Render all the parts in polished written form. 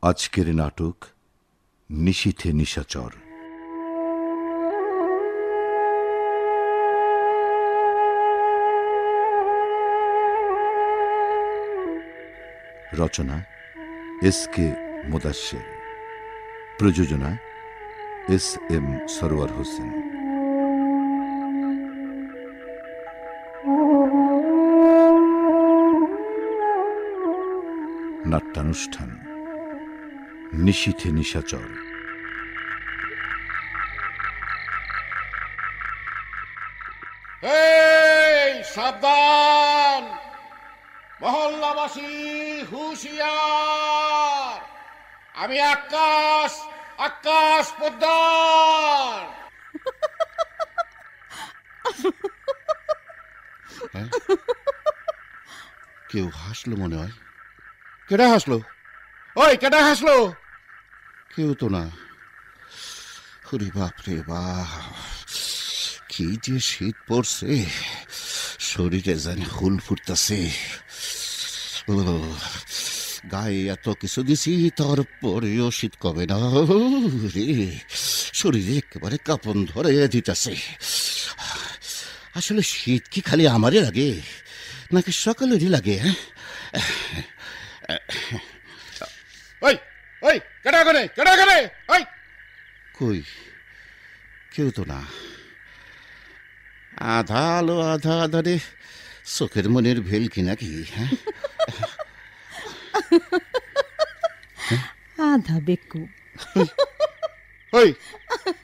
আজকের নাটক নিশীথে নিশাচর। রচনা এস.কে. মুদাশ্শির, প্রযোজনা এস.এম. সরওয়ার হোসেন। নাট্যানুষ্ঠান নিশীথে নিশাচর। এই সাবধান, মহল্লাবাসী হুঁশিয়ার, আমি আকাশ আকাশ পোদ্দার। কেউ হাসলো মনে হয়। কেডা হাসলো? ওই কেডা হাসলো? কেউ তো না। ওরে বাপ রে বাপ, কি যে শীত পড়ছে, শরীরে যেন হুল ফুটতেছে। গায়ে এত কিছু দিছি, তারপরেও শীত কমে না রে। শরীরে একেবারে কাঁপন ধরে দিতেছে। আসলে শীত কি খালি আমারই লাগে নাকি সকলেরই লাগে? ওই ওই কেডা করে কেডা করে? ওই কই, কেউ তো না। আধা আলো আধা আধারে চোখের মনের ভেল কি নাকি? হ্যাঁ, আধা বেকু। ওই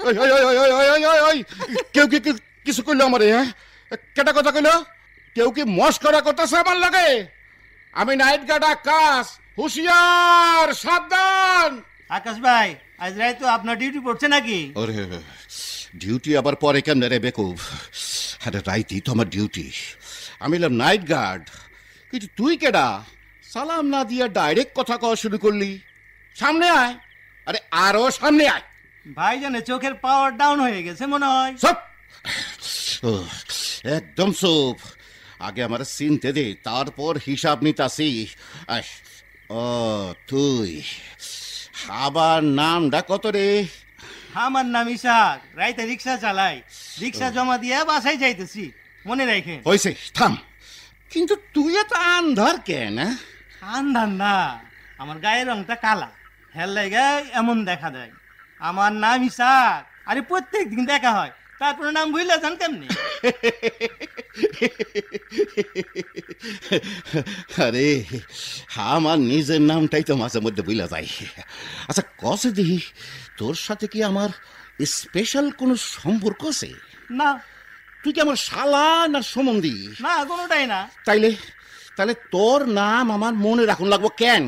ওই ওই ওই ওই ওই ওই ওই কেউ কি কিছু কইলো আমারে? হ্যাঁ, কেটা কথা কইলো? কেউ কি মস্করা করতেছে আমার লাগে? আমি নাইট গার্ড আকাশ, হুঁশিয়ার, সাবধান। আকাশ ভাই, আজ রাত তো আপনার ডিউটি পড়ছে নাকি? ওরে, ডিউটি আবার পরে কেমনে রে বেকুব? আরে রাইতেই তো আমার ডিউটি। আমি এলাম নাইট গার্ড, কিন্তু তুই কেডা? সালাম না দিয়া ডাইরেক্ট কথা কওয়া শুরু করলি। সামনে আয়, আরে আরো সামনে আয়। ভাই জানে চোখের পাওয়ার ডাউন হয়ে গেছে মনে হয়। সব একদম সব। আগে আমার চিনতে দে, তারপর হিসাব নিতাছি। ও তুই, আবার নামটা কত রে? আমার নাম ইসাক, রাইতে রিক্সা চালাই। রিক্সা জমা দিয়ে বাসায় যাইতেছি, মনে রাখেন। হয়েছে, থাম। কিন্তু তুই এত আন্ধার কেন? আন্ধার না, আমার গায়ের রংটা কালা, হেল্লাই গায়ে এমন দেখা যায়। আমার নাম ইসাক, আরে প্রত্যেক দিন দেখা হয়, তারপরে নাম ভুলে যান কেমনি? আরে আমার নিজের নামটাই তো মাঝে মধ্যে ভুলা যায়। আচ্ছা কসে দেখি, তোর সাথে কি আমার স্পেশাল কোনো সম্পর্ক আছে? না তুই কি আমার শালা না সম্বন্ধী? না, কোনোটাই না। তাইলে তাহলে তোর নাম আমার মনে রাখুন লাগবো কেন?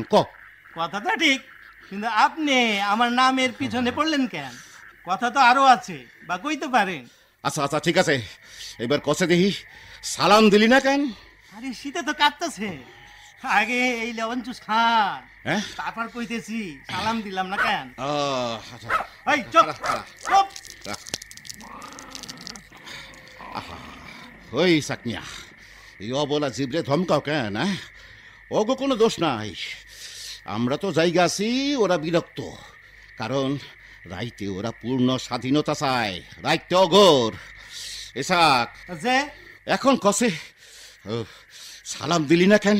কথাটা ঠিক, কিন্তু আপনি আমার নামের পিছনে পড়লেন কেন? কথা তো আরো আছে, বা কইতে পারেন। আচ্ছা আচ্ছা ঠিক আছে, এবার কসে দেখি, সালাম দিলি না কেন? আরে শীতে তো কাঁপতেছে, আগে এই লেমন জুস খান, হ্যাঁ, তারপর কইতেছি সালাম দিলাম না কেন? আচ্ছা। এই চুপ চুপ। ওই সাকনিয়া, এই অবলা জিবরে ধমকাও কেন? ওগো কোনো দোষ নাই। আমরা তো জায়গা আছি, ওরা বিরক্ত, কারণ রাইতে ওরা পূর্ণ স্বাধীনতা চায়। রাইতে অগর এসাক যে এখন কসে সালাম দিলি না কেন?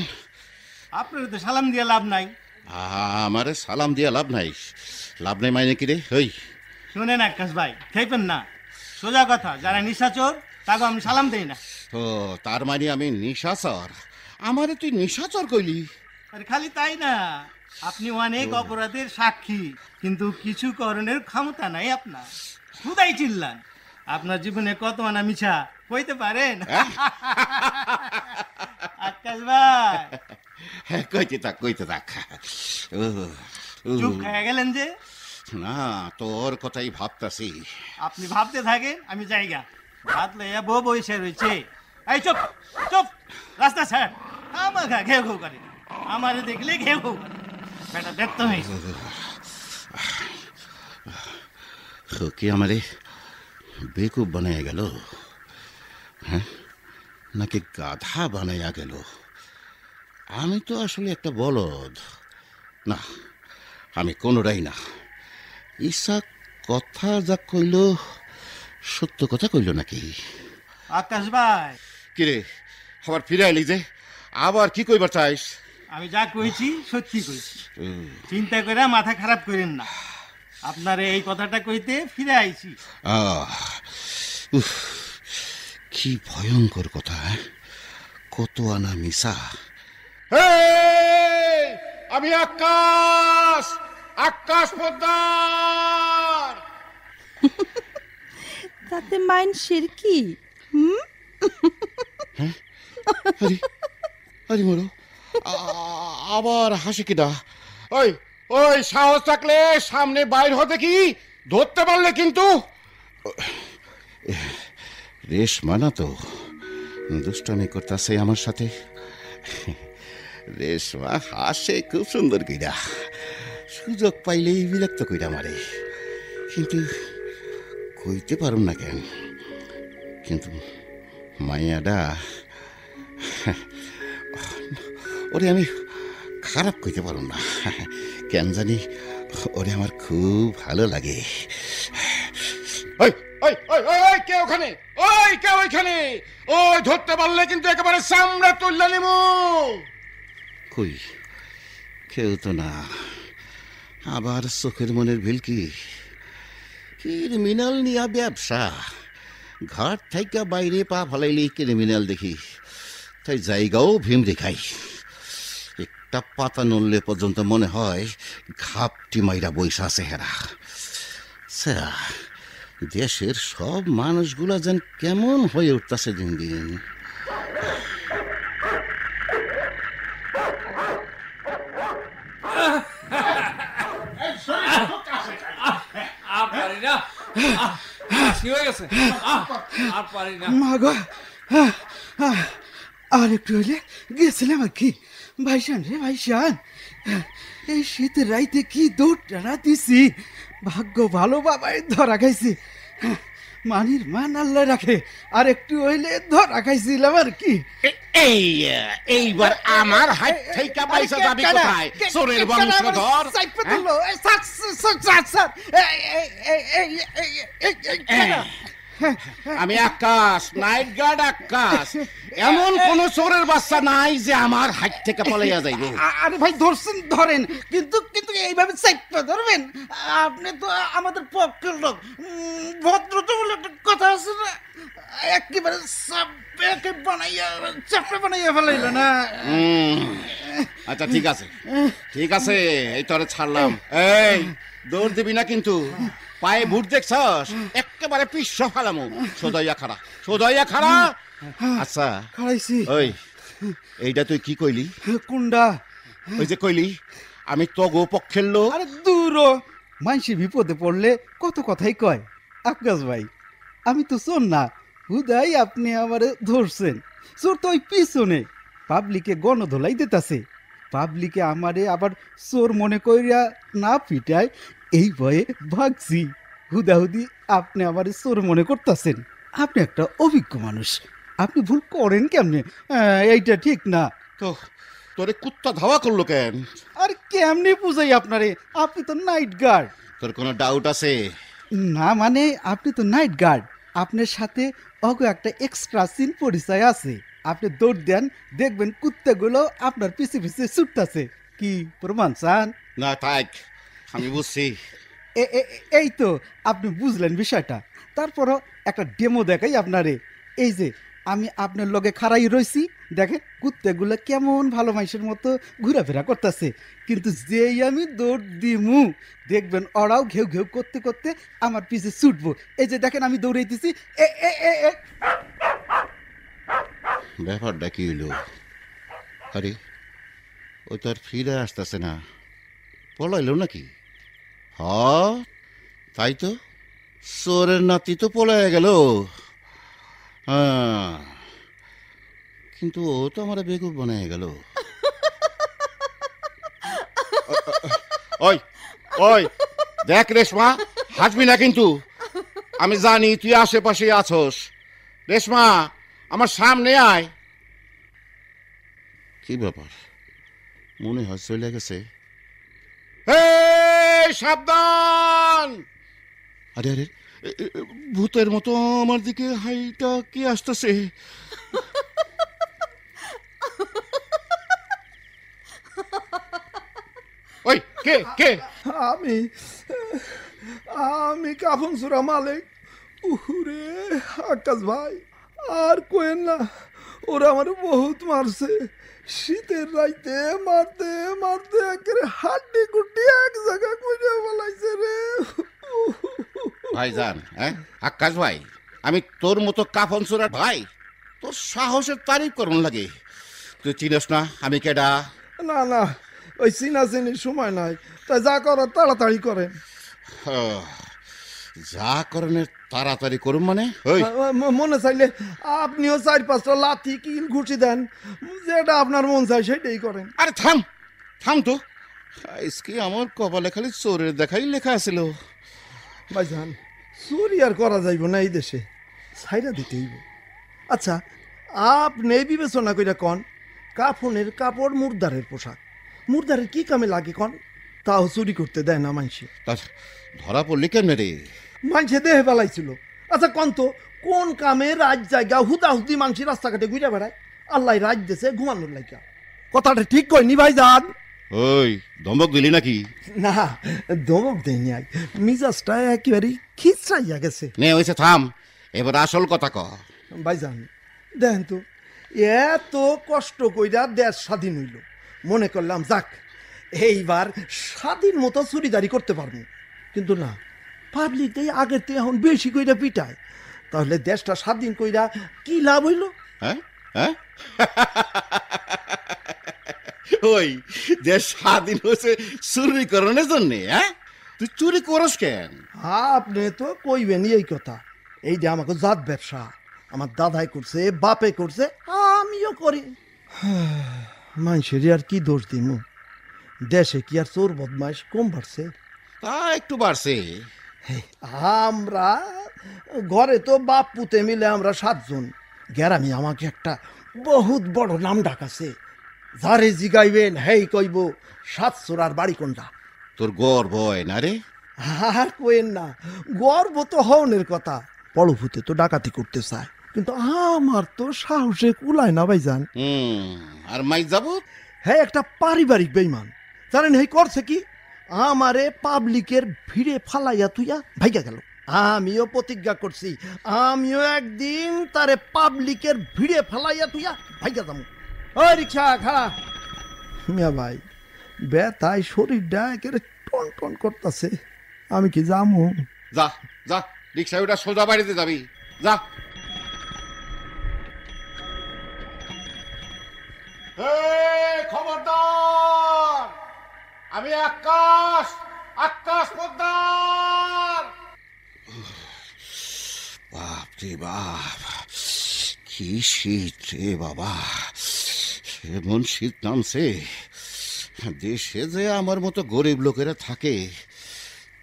আপনার তো সালাম দিয়ে লাভ নাই। আমারে সালাম দিয়া লাভ নাই? লাভ নাই মানে কি রে? ওই শুনেন আকাশ ভাই, খেপেন না, সোজা কথা, যারা নিশাচর তাকে আমি সালাম দেই না। ও তার মানে আমি নিশাচর? আমারে তুই নিশাচর কইলি? আরে খালি তাই না, আপনি অনেক অপরাধের সাক্ষী, কিন্তু কিছু করণের ক্ষমতা নাই আপনার। খুদাই চিল্লান, আপনার জীবনে কত আনা মিছা কইতে পারেন? আকাশ ভাই কইতে থাক। চুপ খেয়ে গেলেন যে? না, তোর কথাই ভাবতাছি। আপনি ভাবতে থাকেন, আমি জায়গা ভাত লইয়া বউ বইসে রয়েছে। এই চুপ চুপ, রাস্তা ছাড়। আমাকে ঘেউ ঘেউ করে, আমারে দেখলে ঘেউ ঘেউ করে। বেটা দেখতে হয়েছে কি আমারে বেকুব বানাইয়া গেল? হ্যাঁ, নাকি গাধা বানাইয়া গেল? আমি তো আসলে একটা বলদ। না, আমি কোনোটাই না। ঈশা কথা যা কইল সত্য কথা কইল নাকি? আকাশ ভাই, কিরে আবার ফিরে আইলি যে, আবার কি কইবার চাইস? আমি যা কইছি সত্যি কইছি, চিন্তা করে মাথা খারাপ করেন না। আপনার এই কথাটা কইতে ফিরে আইছি। কি ভয়ঙ্কর কথা! কত আনা মিশা। আমি আকাশ, আকাশ পোদ্দার। তাতে মাইনষের কি? আরে মরো, আবার হাসি কিনা? ওই ওই সাহস থাকলে সামনে বাইর হতে, কি ধরতে পারলে কিন্তু। রেশমা না তো দুষ্টামি করতেছে আমার সাথে। রেশমা হাসে খুব সুন্দর কইরা, সুযোগ পাইলেই বিরক্ত কইরা মারে, কিন্তু কইতে পারুম না কেন। কিন্তু মাইয়াডা, ওরে আমি খারাপ কইতে পারুম না, কেন জানি ওরে আমার খুব ভালো লাগে। কে ওখানে? ওই কে ওইখানে? ওই ধরতে পারলে কিন্তু একেবারে সামনে তুললে নিমু। কই কেউ তো না। আবার চোখের মনের ভিলকি। ক্রিমিনাল নিয়া ব্যবসা, ঘর থেকে বাইরে পা ফলাইলে ক্রিমিনাল দেখি, তাই জায়গাও ভীম দেখাই। একটা পাতা নড়লে পর্যন্ত মনে হয় ঘাপটি মাইরা বৈশা আছে হেরা। দেশের সব মানুষগুলা যেন কেমন হয়ে উঠতেছে দিন দিন। আর একটু হইলে গেছিলাম আর কি। ভাইসান রে ভাইসান, এই শীতের রাইতে কি দৌড় টানা দিছি, ভাগ্য ভালো বাবাই ধরা খাইছি। মানির মান আল্লাহ রাখে, আর একটু হইলে ধরা খাইছিলাম আর কি। এইবার আমার হাত থেকে পয়সা যাবে কোথায়? চোরের বংশধর। আমি আকাশ, নাইট গার্ড আকাশ। এমন কোন চোরের বাচ্চা নাই যে আমার হাত থেকে পলাইয়া যাইবে। আরে ভাই ধরছেন ধরেন, কিন্তু কিন্তু এইভাবে চাইপা ধরবেন? আপনি তো আমাদের পক্ষের লোক, ভদ্রতা বলে একটা কথা আছে না, একেবারে চাপড়ে বানাইয়া ফেলাইল না। আচ্ছা ঠিক আছে, ঠিক আছে, এই তোরে ছাড়লাম। এই দৌড় দিবি না কিন্তু, পায়ে বুট দেখছস? একেবারে পিছ ফালামু। সোদাইয়া খাড়া, সোদাইয়া খাড়া। আচ্ছা খাড়াইছি। ওই এইটা তুই কি কইলি? কুন্ডা? ওই যে কইলি আমি তগো পক্ষের লোক। আরে দূর, মানসি বিপদে পড়লে কত কথাই কয়। আকাশ ভাই, আমি তো চোর না, হুদাই আপনি আমারে ধরছেন। চোর তো ওই পিছনে পাবলিকে গণধোলাই দিতেছে। পাবলিকে আমারে আবার চোর মনে কইরা না পিটায়, এই ভয়ে ভাগছি। হুদাহুদি আপনি আমারে চোর মনে করতেছেন। আপনি একটা অভিজ্ঞ মানুষ, আপনি ভুল করেন কেমনে? এইটা ঠিক না তো তোরে কুত্তা ধাওয়া করলো কেন? আর কেমনে বুঝাই আপনারে? আপনি তো নাইট গার্ড। তোর কোনো ডাউট আছে? না মানে আপনি তো নাইট গার্ড, আপনার সাথে অগো একটা এক্সট্রা সিন পরিচয় আছে। আপনি দৌড় দেন, দেখবেন কুত্তাগুলো আপনার পিছে পিছে ছুটতেছে। কি প্রমাণ চান? না থাক, আমি বুঝছি। এই তো আপনি বুঝলেন বিষয়টা। তারপরও একটা ডেমো দেখাই আপনারে। এই যে আমি আপনার লগে খাড়াই রইছি, দেখেন কুত্তাগুলো কেমন ভালো মানুষের মতো ঘোরাফেরা করতেছে। কিন্তু যেই আমি দৌড় দিমু, দেখবেন ওরাও ঘেউ ঘেউ করতে করতে আমার পিছে ছুটবো। এই যে দেখেন আমি দৌড়াইতেছি। ব্যাপারটা কি হইল? আরে ওই তো আর ফিরে আসতেছে না, পলাইল নাকি? হ্যাঁ তাই তো, চোরের নাতি তো পলাইয়া গেল। হ্যাঁ, কিন্তু ও তো আমার বেকুব বানায় গেল। ওই ওই দেখ রেশমা, হাসবি না কিন্তু। আমি জানি তুই আশেপাশে আছস। রেশমা, আমার সামনে আয়। কি ব্যাপার, মনে হয় চলে গেছে? সাবধান! আরে আরে, ভূতের মতো আমার দিকে হাইটা কি আসতেছে? ওই কে কে? আমি আমি কাফন সুরা মালিক। উহুরে আকাশ ভাই, আর কোয়েন না, ওরা আমার বহুত মারছে। শীতের রাইতে মারতে মারতে একেবারে হাড্ডি গুড্ডি এক জায়গা কইরা বলাইছে রে। ভাইজান, হ্যাঁ আকাশ ভাই, আমি তোর মতো কাফন সুরা ভাই, তোর সাহসের তারিফ করুন লাগে। তুই চিনস না আমি কেডা? না না, ওই চিনাচিনির সময় নাই, তাই যা করার তাড়াতাড়ি করেন। যা করণের তাড়াতাড়ি করুন মানে? ওই মনে চাইলে আপনিও 4-5টা লাথি কিল ঘুষি দেন, যেটা আপনার মন চায় সেটাই করেন। আরে থাম থাম তো, আজকে আমার কপালে খালি চোরের দেখাই লেখা আছিল। ভাইজান, চুরি আর করা যাইব না এই দেশে, ছাইরা দিতেইব। আচ্ছা, আপনি বিবেচনা কইরা কন, কাফনের কাপড় মুর্দারের পোশাক, মুর্দারের কি কামে লাগে কন? তাও চুরি করতে দেয় না মানসে। তা ধরা পড়লি কেমনে রে? মানসে দেহে বেলাইছিল। আচ্ছা কন তো, কোন কামে রাত জায়গা হুদাহুদি মানসি রাস্তাঘাটে ঘুরে বেড়ায়? আল্লাহ রাত দেশে ঘুমানোর লাইকা। কথাটা ঠিক কইনি ভাইজান? ওই ধমক দিলি নাকি? না, ধমক দেয়নি, আই মিজাজটা একেবারেই খিচড়াইয়া গেছে। নে হয়েছে, থাম, এবার আসল কথা ক। ভাইজান দেখেন তো, এত কষ্ট কইরা দেশ স্বাধীন হইল, মনে করলাম যাক এইবার স্বাধীন মতো চুরিদারি করতে পারবো। কিন্তু না, পাবলিক দেই আগের থেকে এখন বেশি কইরা পিটায়। তাহলে দেশটা স্বাধীন কইরা কি লাভ হইল? হ্যাঁ হ্যাঁ, ওই দেশ স্বাধীন হয়েছে চুরি করানোর জন্য? হ্যাঁ, তুই চুরি করস কেন? আপনি তো কইবেনই এই কথা। এই যে আমাকে জাত ব্যবসা, আমার দাদাই করছে, বাপে করছে, আমিও করি। মানুষের আর কি দোষ দিমু? দেশে কি আর চোর বদমাইশ কম বাড়ছে? তা একটু বাড়ছে। আমরা ঘরে তো বাপ পুতে মিলে আমরা 7 জন। গ্যারামি আমাকে একটা বহুত বড় নাম ডাকাছে। যারে জিগাইবেন হেই কইব 7 চোরার বাড়ি কোনটা। তোর গর্ব হয় না রে? আর কোয়েন না, গর্ব তো হওনের কথা। বড় ভূতে তো ডাকাতি করতে চায়, কিন্তু আমার তো সাহসে কুলায় না ভাইজান। আর মাই যাব? হ্যাঁ, একটা পারিবারিক বেইমান। জানেন হেই করছে কি? আমারে পাবলিকের ভিড়ে ফালাইয়া তুইয়া ভাইগা গেল। আমিও প্রতিজ্ঞা করছি, আমিও একদিন তারে পাবলিকের ভিড়ে ফালাইয়া তুইয়া ভাইগা যাবো। ওই রিক্সা খাড়া। মিয়া ভাই, ব্যথায় শরীরটা একেবারে টন টন করতেছে, আমি কি যামু? যা যা, রিক্সা ওটা সোজা বাড়িতে যাবি, যা। খবরদার, আমি আকাশ, আকাশ পোদ্দার। বাপ রে বাপ, কি শীত রে বাবা, এমন শীত নামছে। দেশে যে আমার মতো গরিব লোকেরা থাকে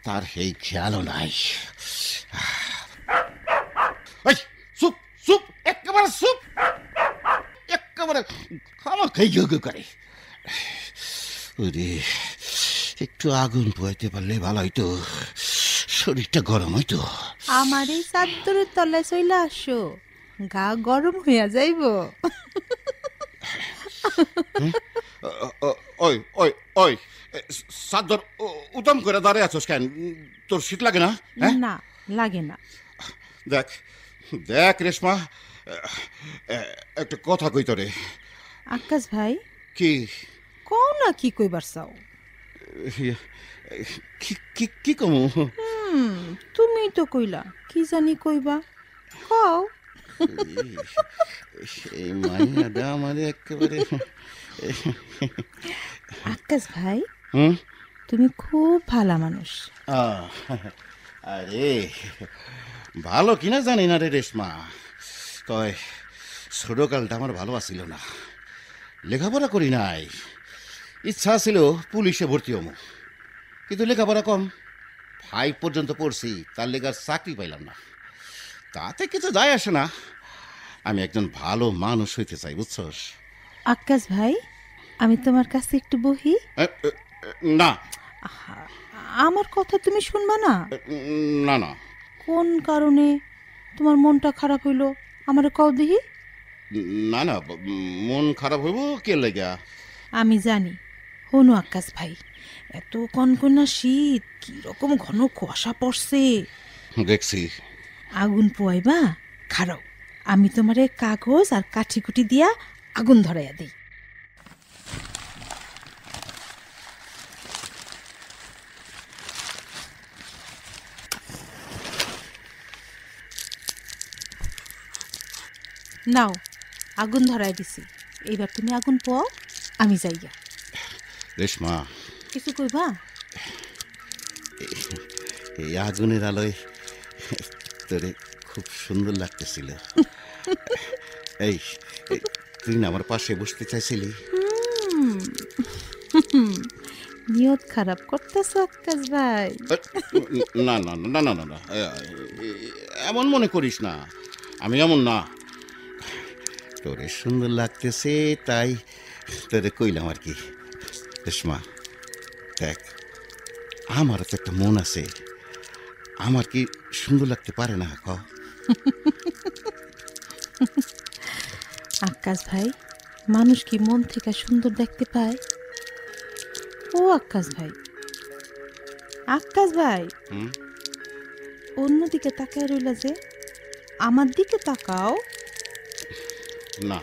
তার এই খেয়ালও নাই। চুপ চুপ, একেবারে চুপ, একেবারে আমার খাই করে। ওরে, একটু আগুন পোয়াইতে পারলে ভালো হইতো, শরীরটা গরম হইতো। আমার এই চাদরের তলায় চইলা আসো, গা গরম হইয়া যাইব। ওই ওই ওই, চাদর উদম করে দাঁড়িয়ে আছোস কেন? তোর শীত লাগে না? না, লাগে না। দেখ দেখ রেশমা, একটা কথা কই তোরে। আকাশ ভাই, কি কও না, কি কইবার চাও? কি কমু? তুমি তো কইলা, কি জানি কইবা, কও। এই মাইয়াটা আমার একেবারে। আকাশ ভাই, তুমি খুব ভালো মানুষ। আরে ভালো কিনা জানি না রে রেশমা, তয় ছোটকালটা আমার ভালো আসিল না। লেখাপড়া করি নাই, ইচ্ছা ছিল পুলিশে ভর্তি হবো, কিন্তু লেখাপড়া কম। 5 পর্যন্ত পড়ছি, তার লেগার চাকরি পাইলাম না। তাতে কিছু যায় আসে না, আমি একজন ভালো মানুষ হইতে চাই, বুঝছস? আকাশ ভাই, আমি তোমার কাছে একটু বহি। না, আমার কথা তুমি শুনবা না? না না কোন কারণে তোমার মনটা খারাপ হইলো আমারে কও দেখি। না না মন খারাপ হইব কে লাগা? আমি জানি। হনু আকাশ ভাই, এত কনকনা শীত, কিরকম ঘন কুয়াশা পড়ছে। দেখছি। আগুন পোয়াইবা? খারাও, আমি তোমারে কাগজ আর কাঠিকুটি দিয়া আগুন ধরাইয়া দিই। নাও, আগুন ধরাই দিছি। এইবার তুমি আগুন পোয়াও, আমি যাইয়া। রেশমা, কিছু কইবা? এই আগুনের আলোয় তোরে খুব সুন্দর লাগতেছিল। এই তুই না আমার পাশে বসতে চাইছিলি? নিয়ত খারাপ করতেছ আকাশ ভাই। না না না না না না, এমন মনে করিস না, আমি এমন না। তোরে সুন্দর লাগতেছে তাই তোরে কইলাম আর কি। রেশমা দেখ, আমার তো একটা মন আছে, আমার কি সুন্দর লাগতে পারে না? ক আকাশ ভাই, মানুষ কি মন থেকে সুন্দর দেখতে পায়? ও আকাশ ভাই, আকাশ ভাই, অন্যদিকে তাকায় রইলা যে, আমার দিকে তাকাও। না,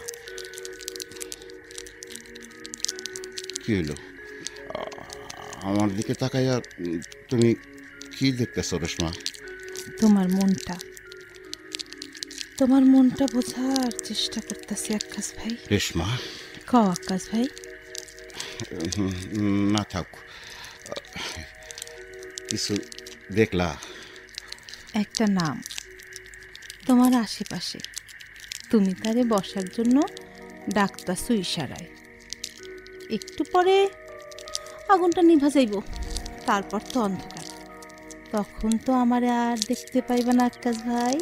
কি হইল? আমার দিকে তাকাইয়া তুমি কি দেখতেছ রেশমা? তোমার মনটা, তোমার মনটা বোঝার চেষ্টা করতেছি আকাশ ভাই। রেশমা, কও আকাশ ভাই। না থাক, কিছু দেখলা? একটা নাম তোমার আশেপাশে, তুমি তারে বসার জন্য ডাকতাছো ইশারায়। একটু পরে আগুনটা নিভা যাইব, তারপর তো অন্ধকার। তখন তো আমারে আর দেখতে পাইবা না আকাশ ভাই।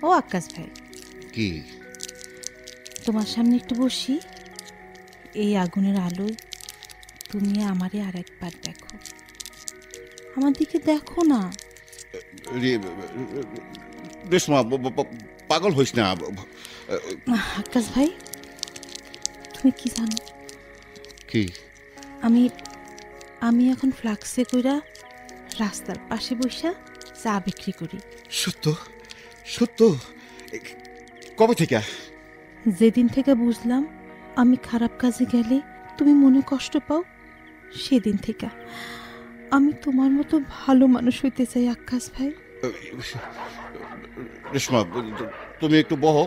ও আকাশ ভাই, কি? তোমার সামনে একটু বসি, এই আগুনের আলোয় তুমি আমারে আর একবার দেখো, আমার দিকে দেখো না। রেশমা, পাগল হইস না। আকাশ ভাই, তুমি কি জানো? কি? আমি আমি এখন ফ্লাক্সে কইরা রাস্তার পাশে বসা চা বিক্রি করি। সত্য? সত্য? কবে থেকে? যেদিন থেকে বুঝলাম আমি খারাপ কাজে গেলে তুমি মনে কষ্ট পাও, সেদিন থেকে আমি তোমার মতো ভালো মানুষ হইতে চাই আকাশ ভাই। রেশমা, তুমি একটু বহো,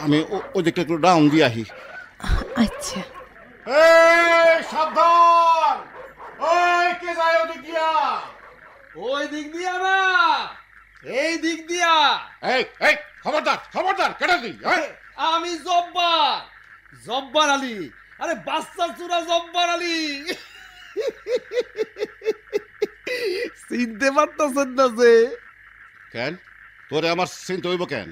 আমি ওই দিকটা একটু ডাউন দিয়ে আহি। আচ্ছা। সাবধান! ওই কে যায় ওদিক দিয়া? ওই দিক দিয়া না, এই দিক দিয়া। এই খবরদার, খবরদার! কেটে দিই। আমি জব্বার, জব্বার আলী। আরে বাচ্চা চূড়া জব্বার আলী। চিনতে পারতেছেন না যে? কেন তোরে আমার চিনতে হইব কেন?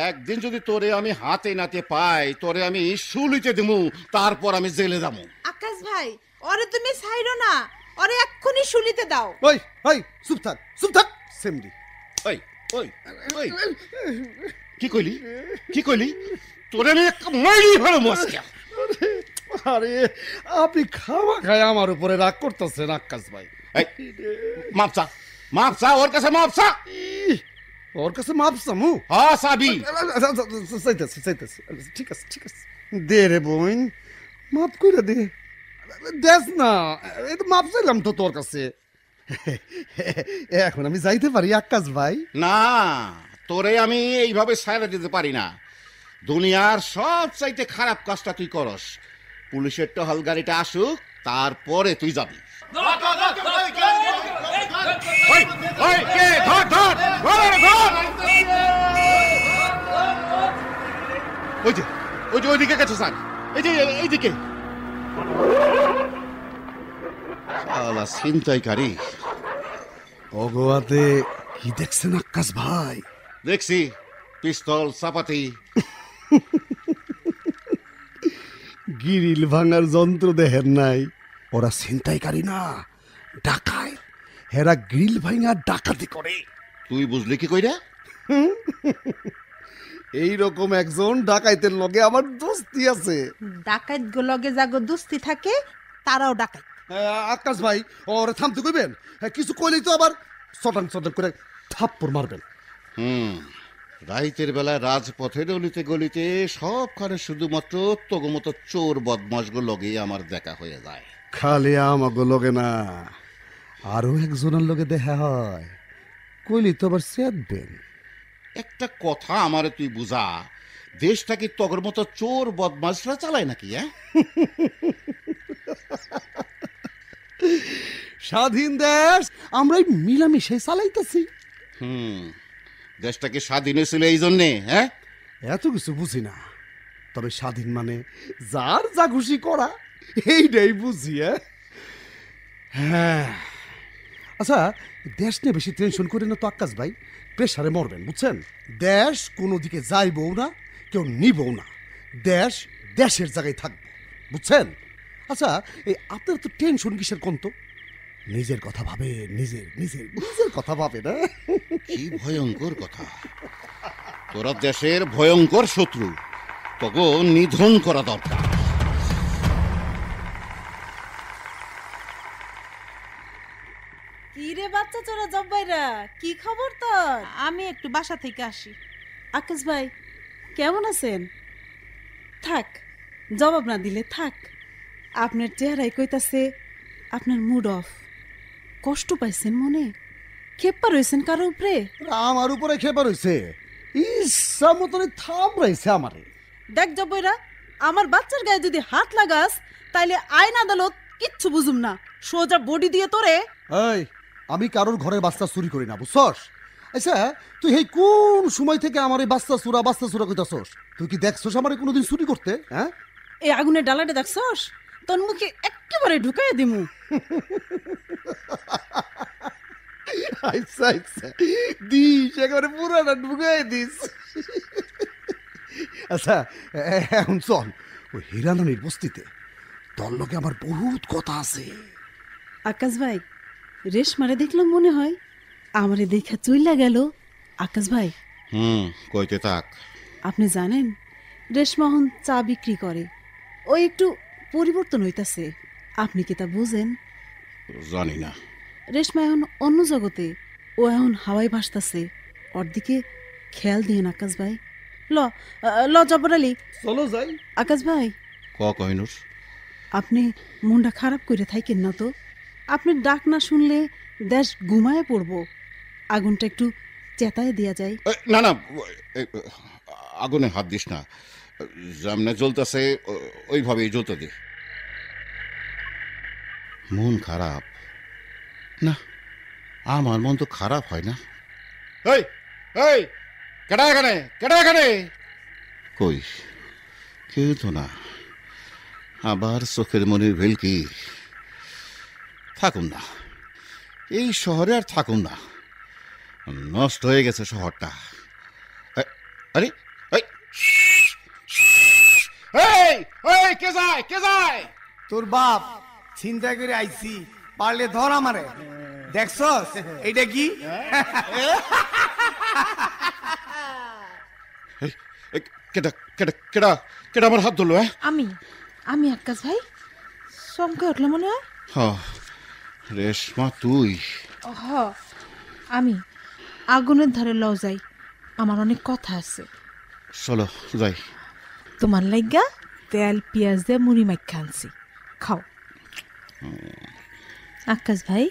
একদিন যদি তোরে আমি হাতে নাতে পাই, তোরে আমি শুলিতে দিমু, তারপর আমি জেলে যাবো। আকাশ ভাই, ওরে তুমি ছাইরো না, ওরে এক্ষুনি শুনিতে দাও। ওই ওই চুপ থাক, চুপ থাক সেমরি। ওই ওই ওই কি কইলি? কি কইলি? তোরে আমি মাইরি ফেলবো আজকে। আরে আপনি খাওয়া খায় আমার উপরে রাগ করতেছেন আকাশ ভাই। এই মাপ চা, মাপ চা, ওর কাছে মাপ চা। ওর কাছে মাপ চামু? হ্যাঁ সাবি। চাইতেছি চাইতেছি, ঠিক আছে ঠিক আছে, দে রে বোন, মাপ করে দে। দেখ না, এই তো মাপ চাইলাম তো তোর কাছে। এখন আমি যাইতে পারি আকাশ ভাই? না, তোরে আমি এইভাবে ছাইড়া দিতে পারি না। দুনিয়ার সব চাইতে খারাপ কাজটা তুই করস। পুলিশের টহল গাড়িটা আসুক, তারপরে তুই যাবি। ওই যে ওই যে ওইদিকে গেছে স্যার, এই যে এইদিকে। শালা ছিনতাইকারী। অগোয়াতে কি দেখছেন আকাশ ভাই? দেখছি পিস্তল, চাপাতি। গিরিল ভাঙার যন্ত্র দেখেন নাই? ওরা ছিনতাইকারী না, ডাকায়। হেরা গ্রিল ভাঙা ডাকাতি করে। তুই বুঝলি কি কইরা? এইরকম একজন ডাকাইতের লগে আমার দোস্তি আছে। ডাকাইত লগে যাগো দুস্তি থাকে, তারাও ডাকাইত। আকাশ ভাই, ওরে থামতে কইবেন? কিছু কইলেই তো আবার চটাং চটাং করে থাপ্পড় মারবেন। রাইতের বেলায় রাজপথের অলিতে গলিতে সবখানে শুধুমাত্র তগমতো চোর বদমাশগুলো লগেই আমার দেখা হয়ে যায়। খালি আমাগো লগে না, আরো একজনের লগে দেখা হয়। কইলি তো আবার চেতবেন। একটা কথা আমারে তুই বুঝা, দেশটা কি তগর মতো চোর বদমাশরা চালায় নাকি? স্বাধীন দেশ আমরা মিলামিশাই চালাইতেছি। দেশটাকে স্বাধীন হয়েছিল এই জন্যে? হ্যাঁ, এত কিছু বুঝি না, তবে স্বাধীন মানে যার যা খুশি করা, এইটাই বুঝি। হ্যাঁ, আচ্ছা, দেশ নিয়ে বেশি টেনশন করে না তো আকাশ ভাই, প্রেসারে মরবেন, বুঝছেন? দেশ কোনো দিকে যাইবও না, কেউ নিবও না। দেশ দেশের জায়গায় থাকবে, বুঝছেন? আচ্ছা, এই আপনার তো টেনশন কিসের কোন তো? নিজের কথা ভাবে, নিজের নিজের নিজের কথা ভাবে না? কি ভয়ঙ্কর কথা! তোরা দেশের ভয়ঙ্কর শত্রু, তোকে নিধন করা দরকার। কি রে বাচ্চা চোরা জব্বাইরা, কি খবর তোর? আমি একটু বাসা থেকে আসি। আকাশ ভাই কেমন আছেন? থাক, জবাব না দিলে থাক। আপনার চেহারাই কইতাছে আপনার মুড অফ। কষ্ট পাইছেন মনে? খেপা রয়েছেন কারো উপরে? আমার উপরে খেপা রয়েছে, ইচ্ছা মতন থাম রয়েছে আমারে। দেখ জব্বাইরা, আমার বাচ্চার গায়ে যদি হাত লাগাস তাইলে আইন আদালত কিচ্ছু বুঝুম না, সোজা বডি দিয়ে তোরে। এই, আমি কারোর ঘরের বাচ্চা চুরি করি না, বুঝছস? আচ্ছা, তুই এই কোন সময় থেকে আমার এই বাচ্চা চুরা কইতাছস? তুই কি দেখছস আমারে কোনোদিন চুরি করতে? হ্যাঁ, এই আগুনের ডালাটা দেখছস? তোর মুখে একেবারে ঢুকাই দিমু। আচ্ছা আচ্ছা, দিস একেবারে পুরাটা ঢুকাই দিস। আচ্ছা, এখন চল ওই হিরাননির বস্তিতে, তোর লগে আমার বহুত কথা আছে। আকাশ ভাই, রেশমারে দেখলাম মনে হয় আমারে দেখা চইলা গেল। আকাশ ভাই, কইতে থাক। আপনি জানেন রেশমা এখন চা বিক্রি করে, ও একটু পরিবর্তন হইতাছে। আপনি কি তা বুঝেন? জানি না। রেশমা এখন অন্য জগতে, ও এখন হাওয়ায় ভাসতাছে। ওর দিকে খেয়াল দিয়েন আকাশ ভাই। ল জব্বর আলী, চলো যাই। আকাশ ভাই, কহিনুর, আপনি মনটা খারাপ করে থাকেন না তো? আপনি ডাক না শুনলে দেশ ঘুমায় পড়বো। আগুনটা একটু চেতায় দেয়া যায়। না না, আগুনে হাত দিস না। যেমনে জ্বলতেছে ওইভাবেই জ্বলতে দে। মন খারাপ না? আমার মন তো খারাপ হয় না। এই এই, কেডা এখানে, কেডা এখানে? কই, কেউ তো না। আবার চোখের মনির ভেলকি। থাকুন না, এই শহরে আর থাকুন না, নষ্ট হয়ে গেছে শহরটা। আরে কে যায়, কে যায়? তোর বাপ চিন্তা করে আইছি, পারলে ধর আমারে। দেখছস এইটা কি? কেডা কেডা কেডা কেডা আমার হাত ধরলো? আমি আকাশ ভাই, চমকে উঠলো মনে হয়। রেশমা তুই? আমি আগুনের ধারে লও যাই, আমার অনেক কথা আছে। চলো যাই। তোমার লাইগা তেল পেঁয়াজ দিয়ে মুড়ি মাইখা আনছি, খাও। আকাশ ভাই,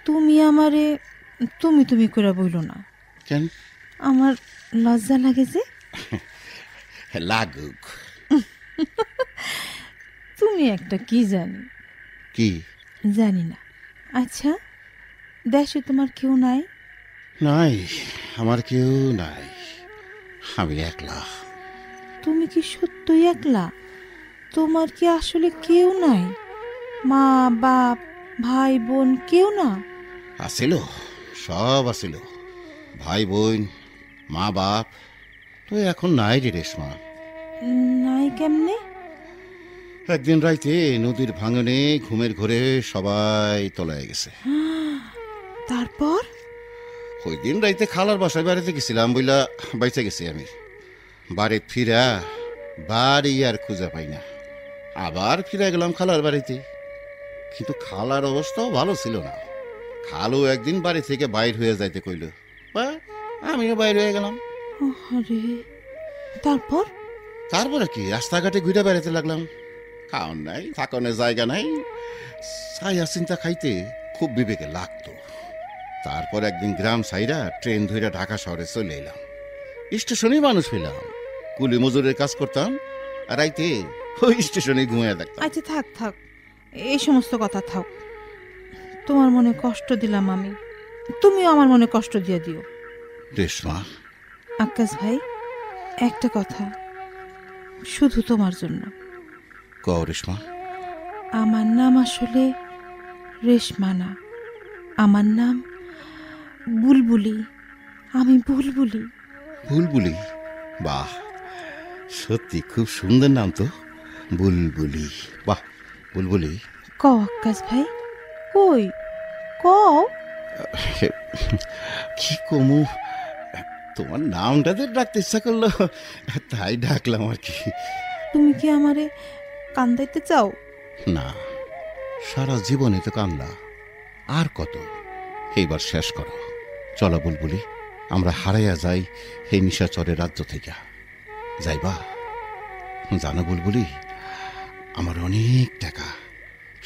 তুমি আমারে তুমি তুমি করে বইল না কেন? আমার লজ্জা লাগে যে। লাগুক। তুমি একটা কি জানি, কি জানি না। আচ্ছা, দেশে তোমার কেউ নাই? নাই, আমার কেউ নাই, আমি একলা। তুমি কি সত্যই একলা? তোমার কি আসলে কেউ নাই? মা বাপ ভাই বোন কেউ না? আসিল, সব আসিল, ভাই বোন মা বাপ, তো এখন নাই রে রেশমা। নাই কেমনে? একদিন রাইতে নদীর ভাঙনে ঘুমের ঘরে সবাই তলায় গেছে। তারপর? ওই দিন রাইতে খালার বাসায় বাড়িতে গেছিলাম বইলা বাইচে গেছি আমি। বাড়ি ফিরা বাড়ি আর খুঁজে পাই না। আবার ফিরে গেলাম খালার বাড়িতে, কিন্তু খালার অবস্থাও ভালো ছিল না। খালু একদিন বাড়ি থেকে বাইর হয়ে যাইতে কইল, বা আমিও বাইর হয়ে গেলাম। আরে তারপর? তারপরে কি রাস্তাঘাটে ঘুরে বেড়াতে লাগলাম। খাওয়ান নাই, থাকনের জায়গা নাই, ছায়া চিন্তা খাইতে খুব বিবেকে লাগতো। তারপর একদিন গ্রাম সাইরা ট্রেন ধরে ঢাকা শহরে চলে এলাম। স্টেশনেই মানুষ হইলাম, কুলি মজুরের কাজ করতাম আর রাইতে ওই স্টেশনে ঘুমিয়ে থাকতাম। আচ্ছা থাক থাক, এই সমস্ত কথা থাক। তোমার মনে কষ্ট দিলাম আমি, তুমিও আমার মনে কষ্ট দিয়ে দিও। রেশমা, আক্কাস ভাই, একটা কথা শুধু তোমার জন্য। কও রেশমা। আমার নাম আসলে রেশমা না, আমার নাম বুলবুলি। আমি বুলবুলি। বুলবুলি? বাহ, সত্যি খুব সুন্দর নাম তো, বুলবুলি। বাহ বুলবুলি। কও আক্কাস ভাই, কই কও। কি কমু, তোমার নামটাতে ডাকতে ইচ্ছা করলো তাই ডাকলাম আর কি। তুমি কি আমারে কান্দাইতে চাও? না, সারা জীবনে তো কান্না, আর কত, এইবার শেষ করো। চলো বুলবুলি, আমরা হারাইয়া যাই এই নিশাচরের রাজ্য থেকে। যাইবা? জানো বুলবুলি, আমার অনেক টাকা,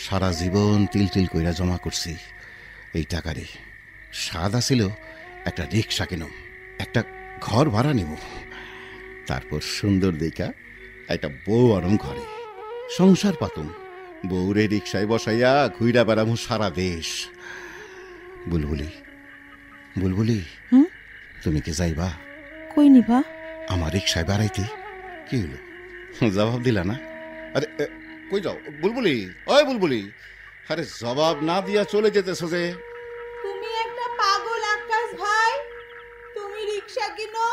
সারা জীবন তিল তিল কইরা জমা করছি। এই টাকারে সাদা ছিল একটা রিক্সা কিনুম, একটা ঘর ভাড়া নিব, তারপর সুন্দর দেখা একটা বউ আনম ঘরে, সংসার পাতুম, বউরে রিক্সায় বসাইয়া ঘুইরা বেড়ামু সারা দেশ। বুলবুলি, বুলবুলি, তুমি কি যাইবা? কই নিবা? আমার রিক্সায় বেড়াইতে। কি হলো, জবাব দিলা না? আরে কই যাও বুলবুলি, ওই বুলবুলি, আরে জবাব না দিয়া চলে যেতেছ যে। তুমি একটা পাগল আক্কাস ভাই, তুমি রিকশা কিনো,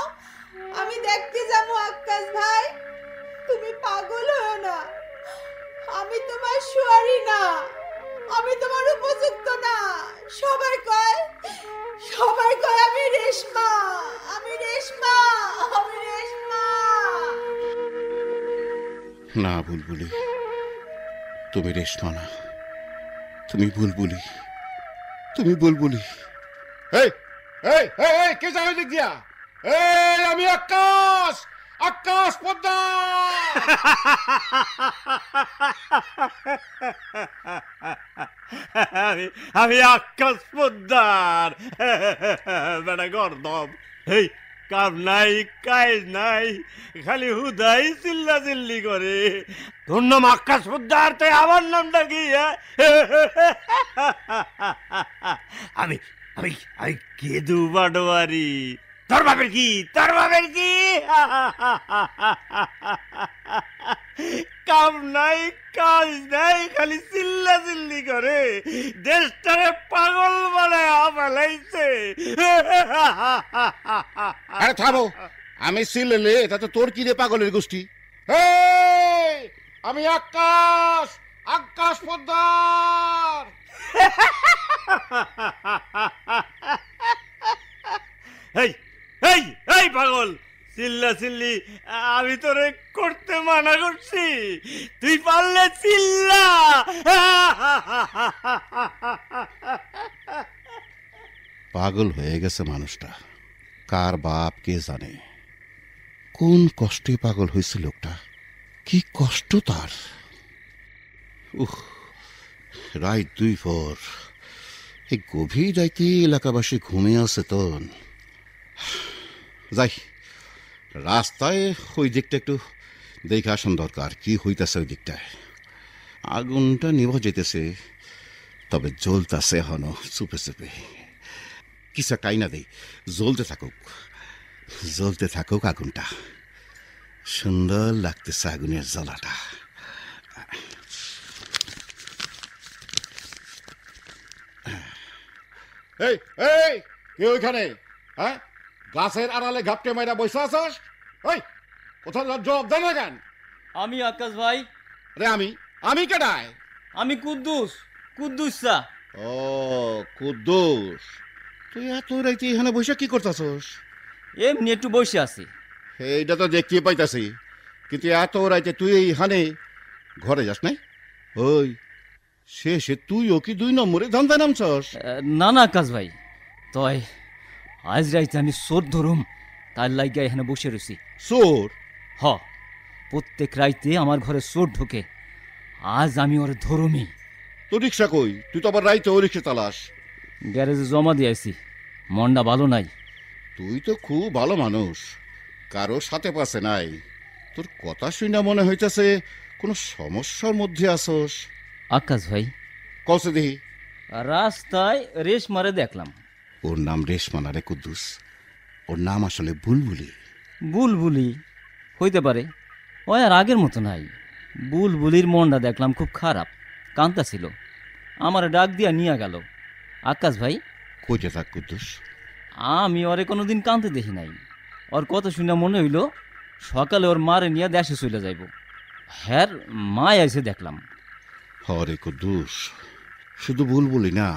আমি দেখতে যাবো আক্কাস ভাই। তুমি পাগল হও না, আমি তোমার শুয়ারি না, আমি তোমার উপযুক্ত না। সবাই কয় আমি রেশমা, আমি রেশমা, আমি রেশমা। না বুলবুলি, তুমি রেশমা না, তুমি বুলবুলি, তুমি বুলবুলি। এই এই এই কে যাবে দিক দিয়া? এই আমি আকাশ, আকাশ পোদ্দার। আমি আকাশ পোদ্দার, বেটা গর্দম। এই কাম নাই, কাজ নাই, খালি হুদাই চিল্লা চিল্লি করে। তোর নাম আকাশ পোদ্দার, তাই আমার নামটা কি? আমি আমি আমি কেদু বাডোয়ারি। তোর বাপের কি, তোর বাপের কি? কাম নাই, কাজ নাই, খালি চিল্লা চিল্লি করে, দেশটারে পাগল বানায় ফেলাইছে। আরে থামো, আমি সিলেলে এটা তো তোর কি রে পাগলের গোষ্ঠী? আমি আকাশ, আকাশ পোদ্দার। এই এই এই পাগল, চিল্লা চিল্লি আমি তোরে করতে মানা করছি, তুই পারলে চিল্লা। পাগল হয়ে গেছে মানুষটা, কার বাপ কে জানে। কোন কষ্টে পাগল হয়েছে লোকটা, কি কষ্ট তার। রাত 2 পর, এই গভীর রাইতে এলাকাবাসী ঘুমিয়ে আছে তো। যাই, রাস্তায় ওই দিকটা একটু দেখে আসন দরকার, কি হইতেছে ওই দিকটায়। আগুনটা নিভা যেতেছে, তবে জ্বলতেছে এখনো চুপে চুপে। কিছু কাইনা দেই, জ্বলতে থাকুক, জ্বলতে থাকুক আগুনটা। সুন্দর লাগতেছে আগুনের জ্বলাটা। এই এই কে ওইখানে? হ্যাঁ, গাছের আড়ালে ঘাপটে মাইরা বসে আছস? ওই কোথাও জবাব দেয় না কেন? আমি আকাশ ভাই, রে আমি কেডায়? আমি কুদ্দুস, কুদ্দুস চা। ও কুদ্দুস, তুই এত রাইতে এখানে বসে কি করতেছস? এমনি একটু বসে আছি। এইটা তো দেখতে পাইতাছি, কিন্তু এত রাইতে তুই এইখানে ঘরে যাস নাই? ওই শেষে তুইও কি 2 নম্বরে ধান্দা নামছস? না না আকাশ ভাই, তয় আজ রাইতে আমি চোর ধরুম, তার লাগিয়া এখানে বসে রয়েছি। চোর? হ, প্রত্যেক রাইতে আমার ঘরে চোর ঢোকে, আজ আমি ওর ধরুমি। তো রিক্সা কই? তুই তো আবার রাইতে ও রিক্সা তালাস। গ্যারেজে জমা দিয়েছি, মনটা ভালো নাই। তুই তো খুব ভালো মানুষ, কারো সাথে পাশে নাই। তোর কথা শুনে মনে হইতেছে কোনো সমস্যার মধ্যে আসস। আকাশ ভাই, কসে দেখি। রাস্তায় রেশ মারে দেখলাম। ওর নাম রেশমানা রে কুদ্দুস, ওর নাম আসলে বুলবুলি। বুলবুলি হইতে পারে, ও আর আগের মতো নাই। বুলবুলির মনটা দেখলাম খুব খারাপ, কান্তা ছিল। আমার ডাক দিয়া নিয়ে গেল। আকাশ ভাই, কইতে থাক কুদ্দুস। আমি ওরে কোনোদিন কাঁদতে দেখি নাই। ওর কথা শুনে মনে হইল সকালে ওর মারে নিয়ে দেশে চলে যাইব। হ্যার মা এসে দেখলাম। হরে কুদ্দুস, শুধু বুলবুলি না,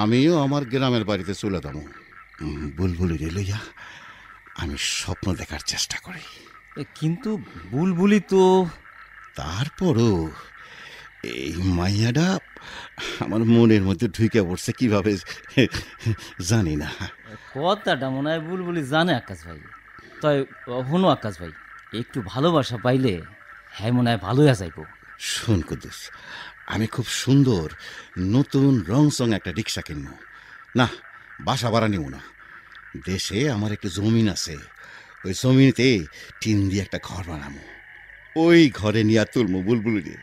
আমিও আমার গ্রামের বাড়িতে চলে যাবো। বুলবুলি রে লইয়া আমি স্বপ্ন দেখার চেষ্টা করি। কিন্তু বুলবুলি তো। তারপরও এই মাইয়াটা আমার মনের মধ্যে ঢুকে পড়ছে কিভাবে জানি না। কথাটা মনে হয় বুলবুলি জানে আকাশ ভাই। তাই হনো আকাশ ভাই, একটু ভালোবাসা পাইলে হ্যাঁ মনে হয় ভালোই যাইব। শোন কুদ্দুস, আমি খুব সুন্দর নতুন রংসং একটা রিক্সা কিনবো। না, বাসা ভাড়া নিব না। দেশে আমার একটা জমিন আছে, ওই জমিনেতে টিন দিয়ে একটা ঘর বানাবো। ওই ঘরে নিয়ে তুলবো বুলবুলি।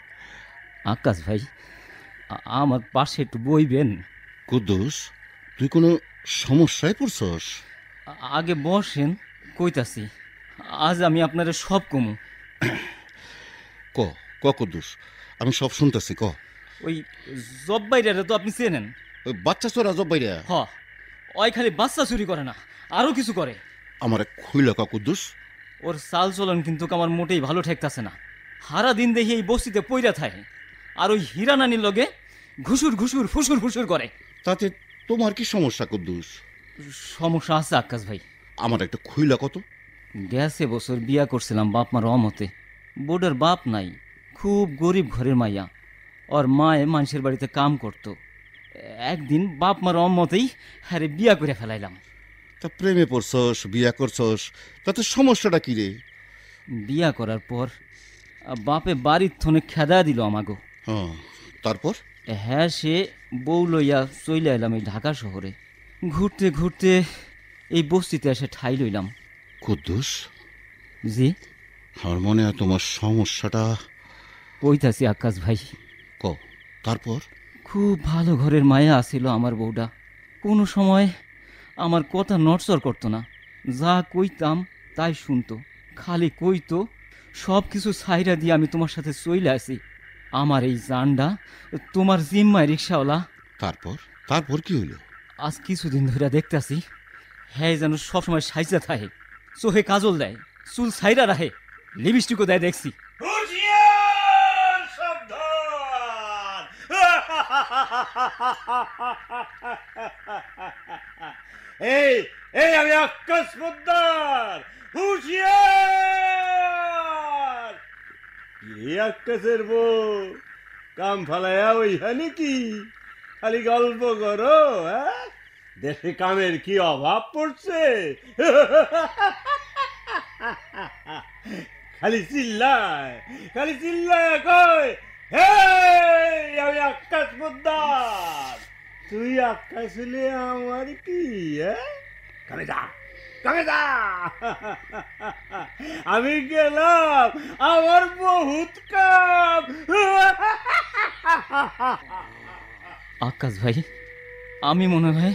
আকাশ ভাই, আমার পাশে একটু বইবেন? কুদ্দুস, তুই কোনো সমস্যায় পড়ছস? আগে বসেন, কইতাছি। আজ আমি আপনার সব কমু। ক ক কুদ্দুস, আমি সব শুনতেছি, ক। ওই জব্বাইরা তো আপনি চেনেন? ওই বাচ্চা চোরা জব্বাইরা? হ, ওই খালি বাচ্চা চুরি করে না, আরও কিছু করে। আমার খুইলা ক কুদ্দুস। ওর চাল চলন কিন্তু আমার মোটেই ভালো ঠেকতাছে না। সারা দিন দেখি এই বস্তিতে পইরা থাকে, আর ওই হীরানানির লগে ঘুষুর ঘুষুর ফুসুর ফুসুর করে। তাতে তোমার কি সমস্যা কুদ্দুস? সমস্যা আছে আকাশ ভাই। আমার একটা খুইলা কত। গেছে বছর বিয়া করছিলাম বাপ মার অমতে। বোর্ডের বাপ নাই, খুব গরিব ঘরের মাইয়া। ওর মায়ে মানুষের বাড়িতে কাম করত। একদিন বাপ মার অমতেই হ্যারে বিয়া করে ফেলাইলাম। তা প্রেমে পড়ছস, বিয়া করছস, তাতে সমস্যাটা কি রে? বিয়া করার পর বাপে বাড়ির থনে খেদা দিল আমাগো। হ্যাঁ, তারপর? হ্যাঁ, সে বউ লইয়া চলে এলাম এই ঢাকা শহরে। ঘুরতে ঘুরতে এই বস্তিতে এসে ঠাই লইলাম। কুদ্দুস, জি? আমার মনে হয় তোমার সমস্যাটা। কইতাছি আকাশ ভাই। ক, তারপর? খুব ভালো ঘরের মায়া আসিল আমার বউটা। কোনো সময় আমার কথা নড়চড় করতো না, যা কইতাম তাই শুনতো। খালি কইতো সব কিছু ছাইরা দিয়ে আমি তোমার সাথে চইলে আসি, আমার এই জানডা তোমার জিম্মায় রিক্সাওয়ালা। তারপর তারপর কি হইল? আজ কিছুদিন ধরে দেখতেছি হ্যাঁ যেন সবসময় সাইজা থাকে, চোখে কাজল দেয়, চুল ছাইরা রাখে, লিপস্টিকও দেয় দেখছি। এই এই আমি আকাশ পোদ্দার, হুঁশিয়ার! এই আকাশের বউ কাম ফালাইয়া ওইখানে কি খালি গল্প করো? হ্যাঁ, দেশে কামের কি অভাব পড়ছে? খালি চিল্লায়, খালি চিল্লায় কয় হেই আমি আকাশ পোদ্দার। তুই আকাশ হলে আমার কি? কামে যা, কামে যা। আমি গেলাম, আমার বহুত কাম। আকাশ ভাই, আমি মনে হয়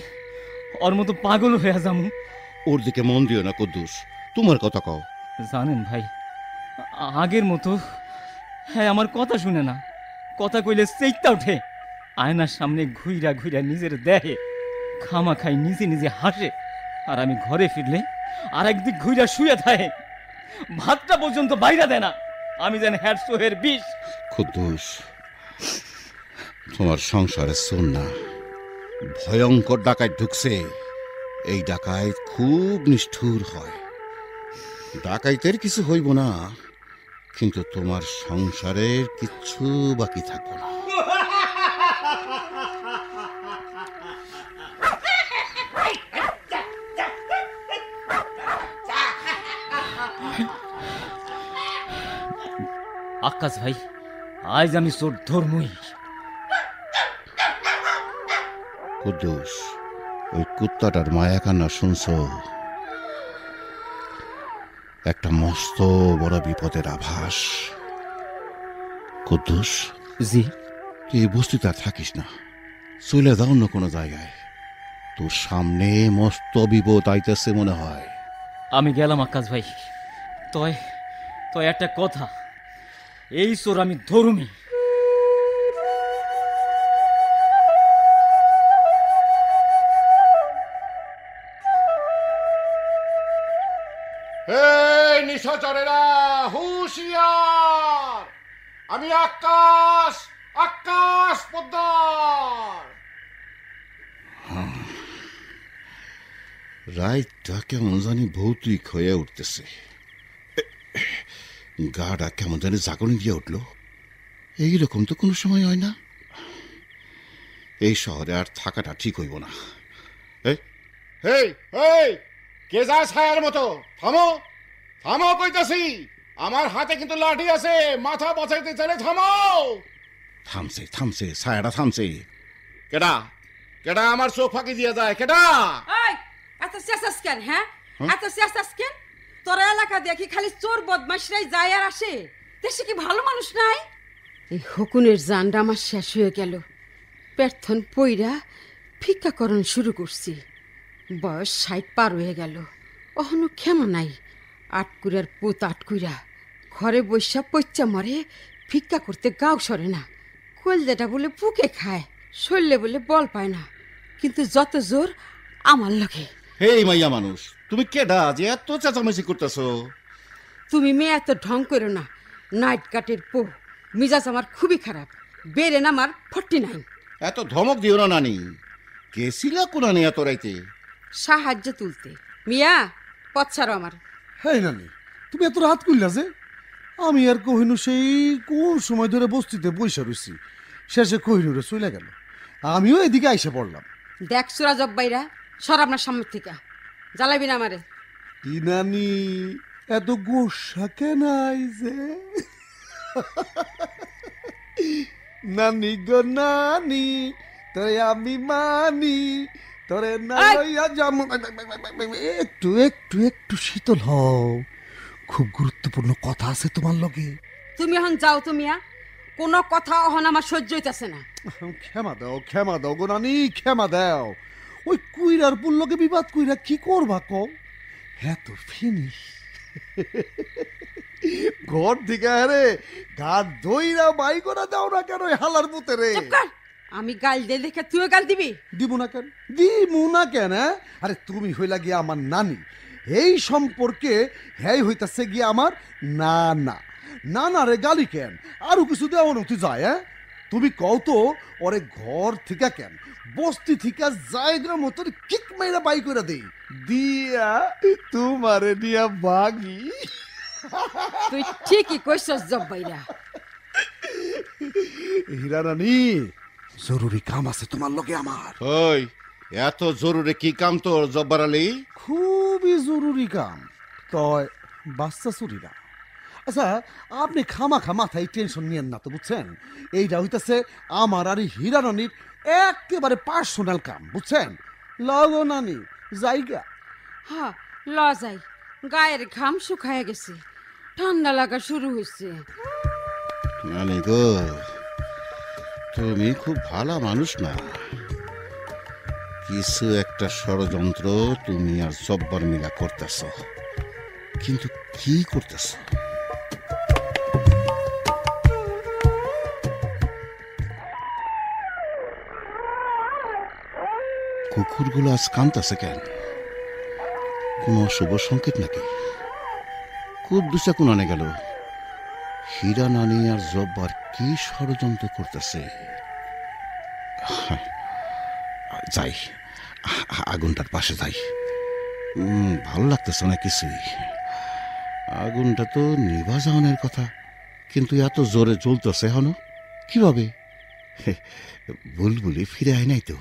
ওর মতো পাগল হয়ে যাবো। ওর দিকে মন দিও না কুদ্দুস, তোমার কথা কও। জানেন ভাই, আগের মতো হ্যাঁ আমার কথা শুনে না। কথা কইলে চেইতা ওঠে, আয়নার সামনে ঘুইরা ঘুইরা নিজের দেহে খামা খাই নিজে নিজে হাসে। আর আমি ঘরে ফিরলে আর একদিক ঘুইরা শুয়ে থাকে, ভাতটা পর্যন্ত বাইরে দেয় না। আমি যেন হ্যাড সোহের বিষ। কুদ্দুস, তোমার সংসারে শোন না, ভয়ঙ্কর ডাকাত ঢুকছে। এই ডাকাত খুব নিষ্ঠুর হয়। ডাকাইতের কিছু হইব না, কিন্তু তোমার সংসারের কিচ্ছু বাকি থাকবো না। আকাশ ভাই, আজ আমি চোর ধর্মই। কুদ্দুস, ওই কুত্তাটার মায়া কান্না শুনছ? একটা মস্ত বড় বিপদের আভাস। কুদ্দুস, জি? তুই এই বস্তিতে আর থাকিস না, চলে যাও অন্য কোনো জায়গায়। তোর সামনে মস্ত বিপদ আইতেছে মনে হয়। আমি গেলাম আকাশ ভাই। তয় তয় একটা কথা, এই চোর আমি ধরুমি। এই নিশাচরেরা, হুঁশিয়ার! আমি আকাশ, আকাশ পোদ্দার। রাইটটা কেমন জানি ভৌতিক হয়ে উঠতেছে। গাটা কেমন জানি জাগরণ দিয়ে উঠল। এইরকম তো কোনো সময় হয় না। এই শহরে আর থাকাটা ঠিক হইব না। কে যায় ছায়ার মতো? থামো, থামো কইতাছি। আমার হাতে কিন্তু লাঠি আছে, মাথা বাঁচাইতে চাইলে থামো। থামছে, থামছে, ছায়াটা থামছে। কেডা কেডা আমার চোখ ফাঁকি দিয়ে যায়? কেডা? এত চেঁচাস কেন? হ্যাঁ, এত চেঁচাস কেন? তোর এলাকা দেখি খালি চোর বদমাশরাই যায় আর আসে। দেশে কি ভালো মানুষ নাই? এই হকুনের জানটা আমার শেষ হয়ে গেল। প্রার্থন পইরা ভিক্ষাকরণ শুরু করছি। বয়স 60 পার হয়ে গেল, অহনো ক্ষমা নাই। আটকুরার পুত আটকুরা ঘরে বৈশা পচ্চা মরে, ভিক্ষা করতে গাও সরে না। কলজাটা বলে বুকে খায়, শরীরে বলে বল পায় না। কিন্তু যত জোর আমার লগে। এই মাইয়া মানুষ, তুমি কেডা যে এত চেঁচামেচি করতেছো? তুমি মেয়ে এত ঢং করো না। নাইট কাটের পো, মিজাজ আমার খুবই খারাপ। বেরেন আমার 49। এত ধমক দিও না নানি। গেছিলা কোনানে এত রাইতে? সাহায্য তুলতে। মিয়া, পথ ছাড়ো আমার। হ্যাঁ নানি, তুমি এত রাত করলা যে? আমি আর কহিনু সেই কোন সময় ধরে বস্তিতে বৈশা রয়েছি, শেষে কহিনুরে চলে গেল। আমিও এদিকে আইসে পড়লাম। দেখ সুরা জব্বাইরা, সর আপনার সামনে থেকে। জ্বালাবি না আমারে। কি নানি, এত গোসা কেন আইছে? নানি গো নানি, তোরে আমি মানি, তোরে না লইয়া যামু। একটু একটু একটু শীতল হও, খুব গুরুত্বপূর্ণ কথা আছে তোমার লগে। তুমি এখন যাও তো মিয়া, কোনো কথা অহন আমার সহ্য হইতাছে না। ক্ষমা দাও গো নানি, ক্ষমা দাও। ওই কুইরার পুল্লকে বিবাদ কইরা কি করবা কও? হ্যাঁ তো ফিনিশ। ঘর থেকে আরে গাছ দইরা বাই করা দাও না কেন হালার পুতে রে? আমি গাল দিয়ে দেখে তুইও গাল দিবি? দিব না কেন, দিমু না কেন? আরে তুমি হইলা গিয়া আমার নানি, এই সম্পর্কে হ্যাঁ হইতাছে গিয়া আমার নানা। নানা রে গালি কেন? আরো কিছু দেওয়া নতি যায়? তুমি কও তো ওরে ঘর থেকে কেন বস্তি থেকে জায়গার মতন কিক মাইরা বাই করে দেই, দিয়া তোমারে দিয়া বাগি। তুই ঠিকই কইছস জব্বাইরা। হীরা রানী, জরুরি কাম আছে তোমার লগে আমার। ওই এত জরুরি কি কাম তোর জব্বার আলী? খুবই জরুরি কাম। তয় বাচ্চা চুরি না। আচ্ছা, আপনি খামাখা মাথায় টেনশন নিয়েন না তো, বুঝছেন? এইটা হইতেছে আমার আর হীরা রানীর একেবারে পার্সোনাল কাম, বুঝছেন? লগো নানি জায়গা। হ্যাঁ, ল যাই। গায়ের ঘাম শুকায় গেছে, ঠান্ডা লাগা শুরু হয়েছে। নানি গো, তুমি খুব ভালো মানুষ না। কিছু একটা ষড়যন্ত্র তুমি আর জব্বার মিলা করতেছ, কিন্তু কি করতেছ? কুকুরগুলো আজ কাঁদতেছে কেন? কোন শুভ সংকেত নাকি? কুদ্দুসা কোনানে গেল? হীরা নানি আর জব্বার কি ষড়যন্ত্র করতেছে। যাই, আগুনটার পাশে যাই। ভালো লাগতেছে না কিছুই। আগুনটা তো নিভা যাওয়ার কথা, কিন্তু এত জোরে জ্বলতেছে এখনো কিভাবে? বুলবুলি ফিরে আয় নাই তো?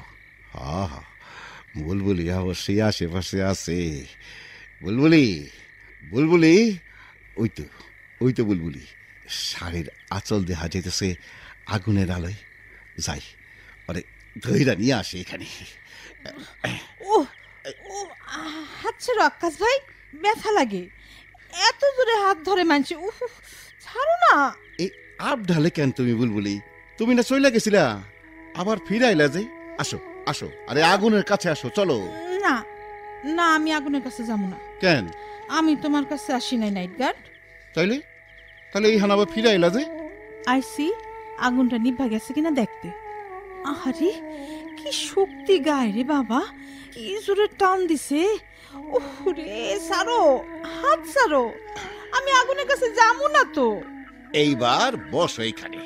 বুলবুলি অবশ্যই আশেপাশে আছে। বুলবুলি, বুলবুলি, ওই তো বুলবুলি শাড়ির আঁচল দেখা যেতেছে আগুনের আলোয়। যাই, আরে ধৈরা নিয়ে আসে এখানে। ও ও হাত ছেড়ো আকাশ ভাই, ব্যথা লাগে। এত জোরে হাত ধরে মানছি, উফ ছাড়ো না। এই আপ ঢালে কেন তুমি বুলবুলি? তুমি না চইলা গেছিলা, আবার ফিরে আইলা যে। আসো আসো, আরে আগুনের কাছে আসো, চলো। না না, আমি আগুনের কাছে যাবো না। কেন? আমি তোমার কাছে আসি নাই নাইট গার্ড। তাইলে তাহলে এই হান আবার ফিরে আইলা যে? আইসি আগুনটা নিভা গেছে কিনা দেখতে। আহারে কি শক্তি গায়ে রে বাবা, কি জোরে টান দিছে। ওরে সারো, হাত সারো, আমি আগুনের কাছে যাবো না তো। এইবার বসো এইখানে।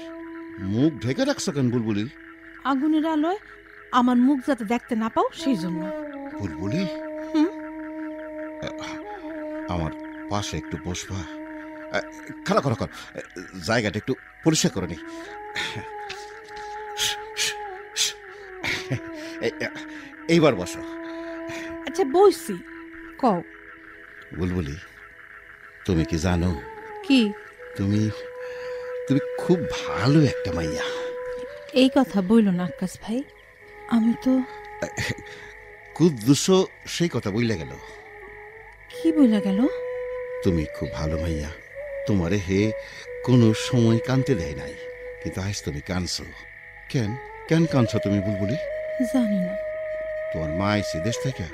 মুখ ঢেকে রাখছো কেন বুলবুলি? আগুনের আলোয় আমার মুখ যাতে দেখতে না পাও সেই জন্য। বুলবুলি, আমার পাশে একটু বসবা? খারাপ খারাপ কর, জায়গাটা একটু পরিষ্কার করে নি। এইবার বসো। আচ্ছা বইছি, কও। বুলবুলি, তুমি কি জানো কি? তুমি তুমি খুব ভালো একটা মাইয়া। এই কথা বইল না আকাশ ভাই, আমি তো। কুদ্দুসও সেই কথা বইলা গেল। কি বইলা গেল? তুমি খুব ভালো মাইয়া, তোমারে হে কোনো সময় কানতে দেয় নাই, কিন্তু আজ তুমি কানছো। কেন কেন কানছো তুমি বুলবুলি? জানি না। তোমার মা আইসি দেশ থেকে?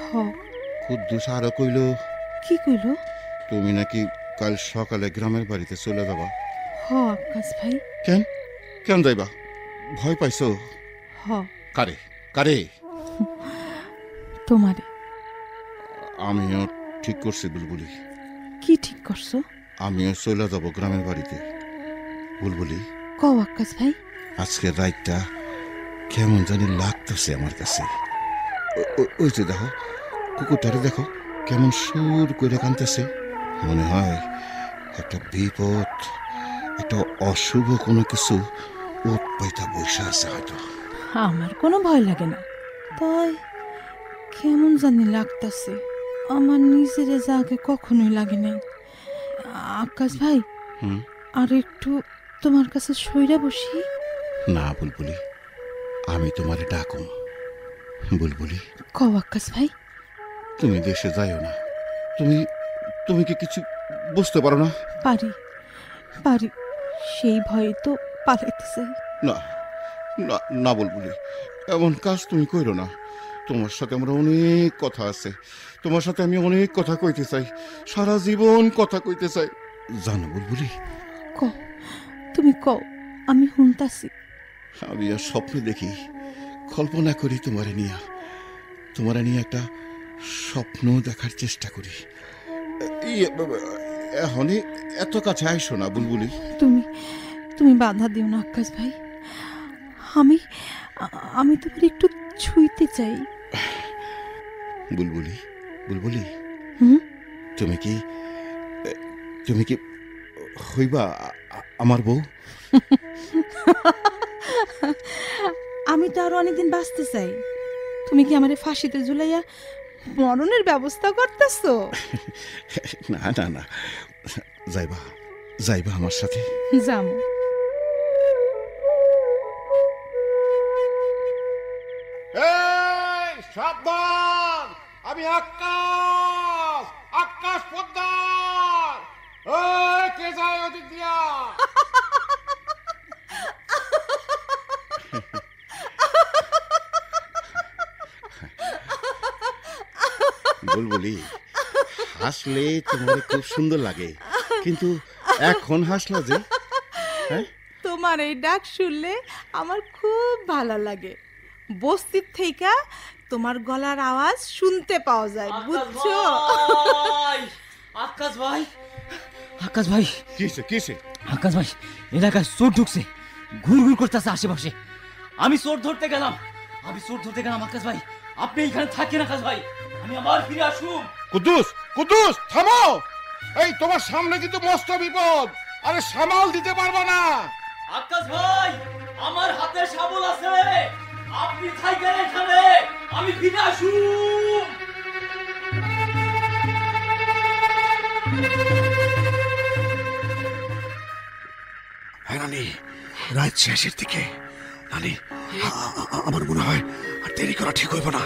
হ। কুদ্দুস আরো কইল। কি কইল? তুমি নাকি কাল সকালে গ্রামের বাড়িতে চলে যাবা। হ আকাশ ভাই। কেন কেন যাইবা? ভয় পাইছো? হ। কারে কারে? তোমারে। আমিও ঠিক করছি বুলবুলি। কি ঠিক করছো? আমিও চলে যাব গ্রামের বাড়িতে। বুলবুলি, কও আকাশ ভাই। আজকের রাতটা কেমন জানি লাগতেছে আমার কাছে। ওই যে দেখো কুকুরটারে, দেখো কেমন সুর করে কানতেছে। মনে হয় একটা বিপদ, একটা অশুভ কোনো কিছু ওত পাইতা বসে আছে হয়তো। আমার কোনো ভয় লাগে না, তাই কেমন জানি লাগতেছে। আমার নিজের যা আগে কখনোই লাগে নাই। আকাশ ভাই, আর একটু তোমার কাছে সইরা বসি। না বুলবুলি, আমি তোমারে ডাকুম। বুলবুলি, কও আকাশ ভাই। তুমি দেশে যাইও না। তুমি তুমি কি কিছু বুঝতে পারো না? পারি পারি, সেই ভয়ে তো পালাইতে চাই। না না না বুলবুলি, এমন কাজ তুমি কইরো না। তোমার সাথে আমরা অনেক কথা আছে, তোমার সাথে আমি অনেক কথা কইতে চাই, সারা জীবন কথা কইতে চাই, জানো বুলবুলি? কও, তুমি কও, আমি শুনতাছি। আমি আর স্বপ্নে দেখি, কল্পনা করি তোমারে নিয়ে একটা স্বপ্ন দেখার চেষ্টা করি। এখন এত কাছে আইসো না বুলবুলি। তুমি বাধা দিও না আকাশ ভাই। আমি তোমার একটু ছুঁইতে চাই। বুলবুলি বুলবুলি, তুমি কি হইবা আমার বউ? আমি তো আরো অনেকদিন বাঁচতে চাই। তুমি কি আমারে ফাঁসিতে ঝুলাইয়া মরণের ব্যবস্থা করতেছো? না না না, যাইবা আমার সাথে? যাম। সাবধান, আমি আকাশ পোদ্দার। কে যায় ওদিক দিয়া? বুলবুলি, হাসলে তোমার খুব সুন্দর লাগে, কিন্তু এখন হাসলা যে? তোমার এই ডাক শুনলে আমার খুব ভালো লাগে। বস্তির থেকে তোমার গলার আওয়াজ শুনতে পাওয়া যায়, বুঝছো? আকাশ ভাই, আকাশ ভাই, কিসে কিসে? আকাশ ভাই, এলাকায় চোর ঢুকছে, ঘুর ঘুর করতেছে আশেপাশে। আমি চোর ধরতে গেলাম, আকাশ ভাই। আপনি এখানে থাকেন আকাশ ভাই, আমি আবার ফিরে আসুন। কুদ্দুস, কুদ্দুস থামো! এই তোমার সামনে কিন্তু মস্ত বিপদ। আরে সামাল দিতে পারবো না। আকাশ ভাই, আমার হাতে শাবল আছে, আপনি থাকেন এখানে, আমি ফিরে আসুন। হ্যাঁ নানি, রাত শেষের দিকে। নানি, আমার মনে হয় আর দেরি করা ঠিক হইব না।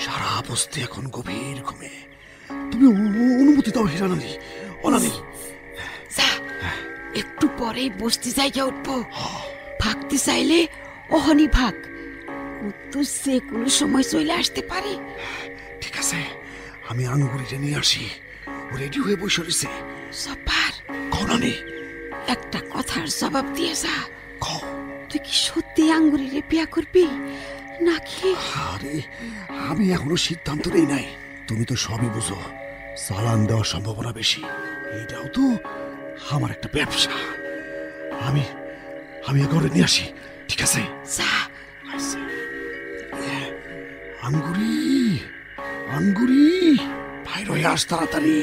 সারা বস্তি এখন গভীর ঘুমে। তুমি অনুমতি দাও হীরা নানি। ও নানি, একটু পরেই বসতে জায়গা উঠবো। ভাগতে চাইলে অহনি ভাগ, কুদ্দুস যে কোনো সময় চলে আসতে পারে। ঠিক আছে, আমি আঙ্গুরিটা নিয়ে আসি। ও রেডি হয়ে বসে রয়েছে। সবার কও নানি। একটা কথার জবাব দিয়ে যা। কও। তুই কি সত্যি আঙ্গুরিরে বিয়া করবি নাকি? আরে, আমি এখনো সিদ্ধান্ত নেই নাই। তুমি তো সবই বুঝো, চালান দেওয়ার সম্ভাবনা বেশি। এটাও তো আমার একটা ব্যবসা। আমি এগোরে নিয়ে আসি। ঠিক আছে? যা। আঙ্গুরি, আঙ্গুরি, বাইর হয়ে আস তাড়াতাড়ি।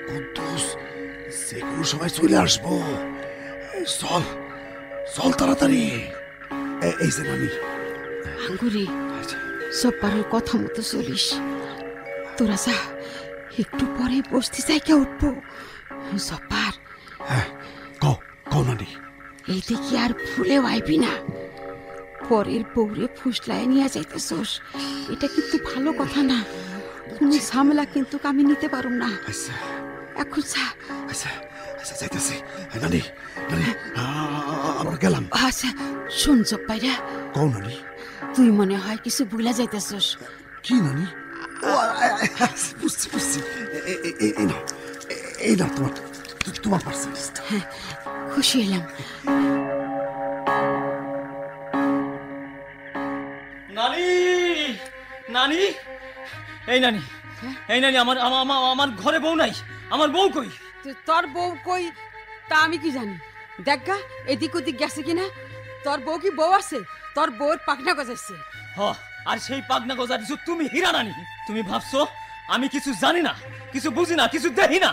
কুদ্দুস যে কোনো সময় চলে আসবো। চল চল তাড়াতাড়ি। এই যে নানি। আঙ্গুরি, সব্বারের কথা মতো চলিস। তোরা যা, একটু পরে বসতে জায়গা উঠবো। সব্বার। হ্যাঁ, কও কও নানি। এই দিকে আর ভুলেও আইবি না। পরের বউরে ফুসলায় নিয়ে যাইতেছস, এটা কিন্তু ভালো কথা না। কোনো ঝামেলা কিন্তু আমি নিতে পারুম না। আচ্ছা এখন যা। আচ্ছা আচ্ছা, যাইতেছি। নানি, নানি, আমরা গেলাম। আচ্ছা শোন জব্বাইরা, কও নানি। তুই মনে হয় কিছু ভুলা যাইতেছস। কি নানি? বুঝছি বুঝছি। এই না তোমার পার্সেল। হ্যাঁ, খুশি হলাম। নানি, নানি, এই নানি, এই নানি, আমার ঘরে বউ নাই। আমার বউ কই? তোর বউ কই তা আমি কি জানি? দেখা এদিক ওদিক গেছে কিনা। তোর বউ কি বউ আছে? তোর বউর পাখনা গজাইছে। আর সেই পাগনা গজা দিছো তুমি হীরা নানি। তুমি ভাবছো আমি কিছু জানি না, কিছু বুঝি না, কিছু দেখি না?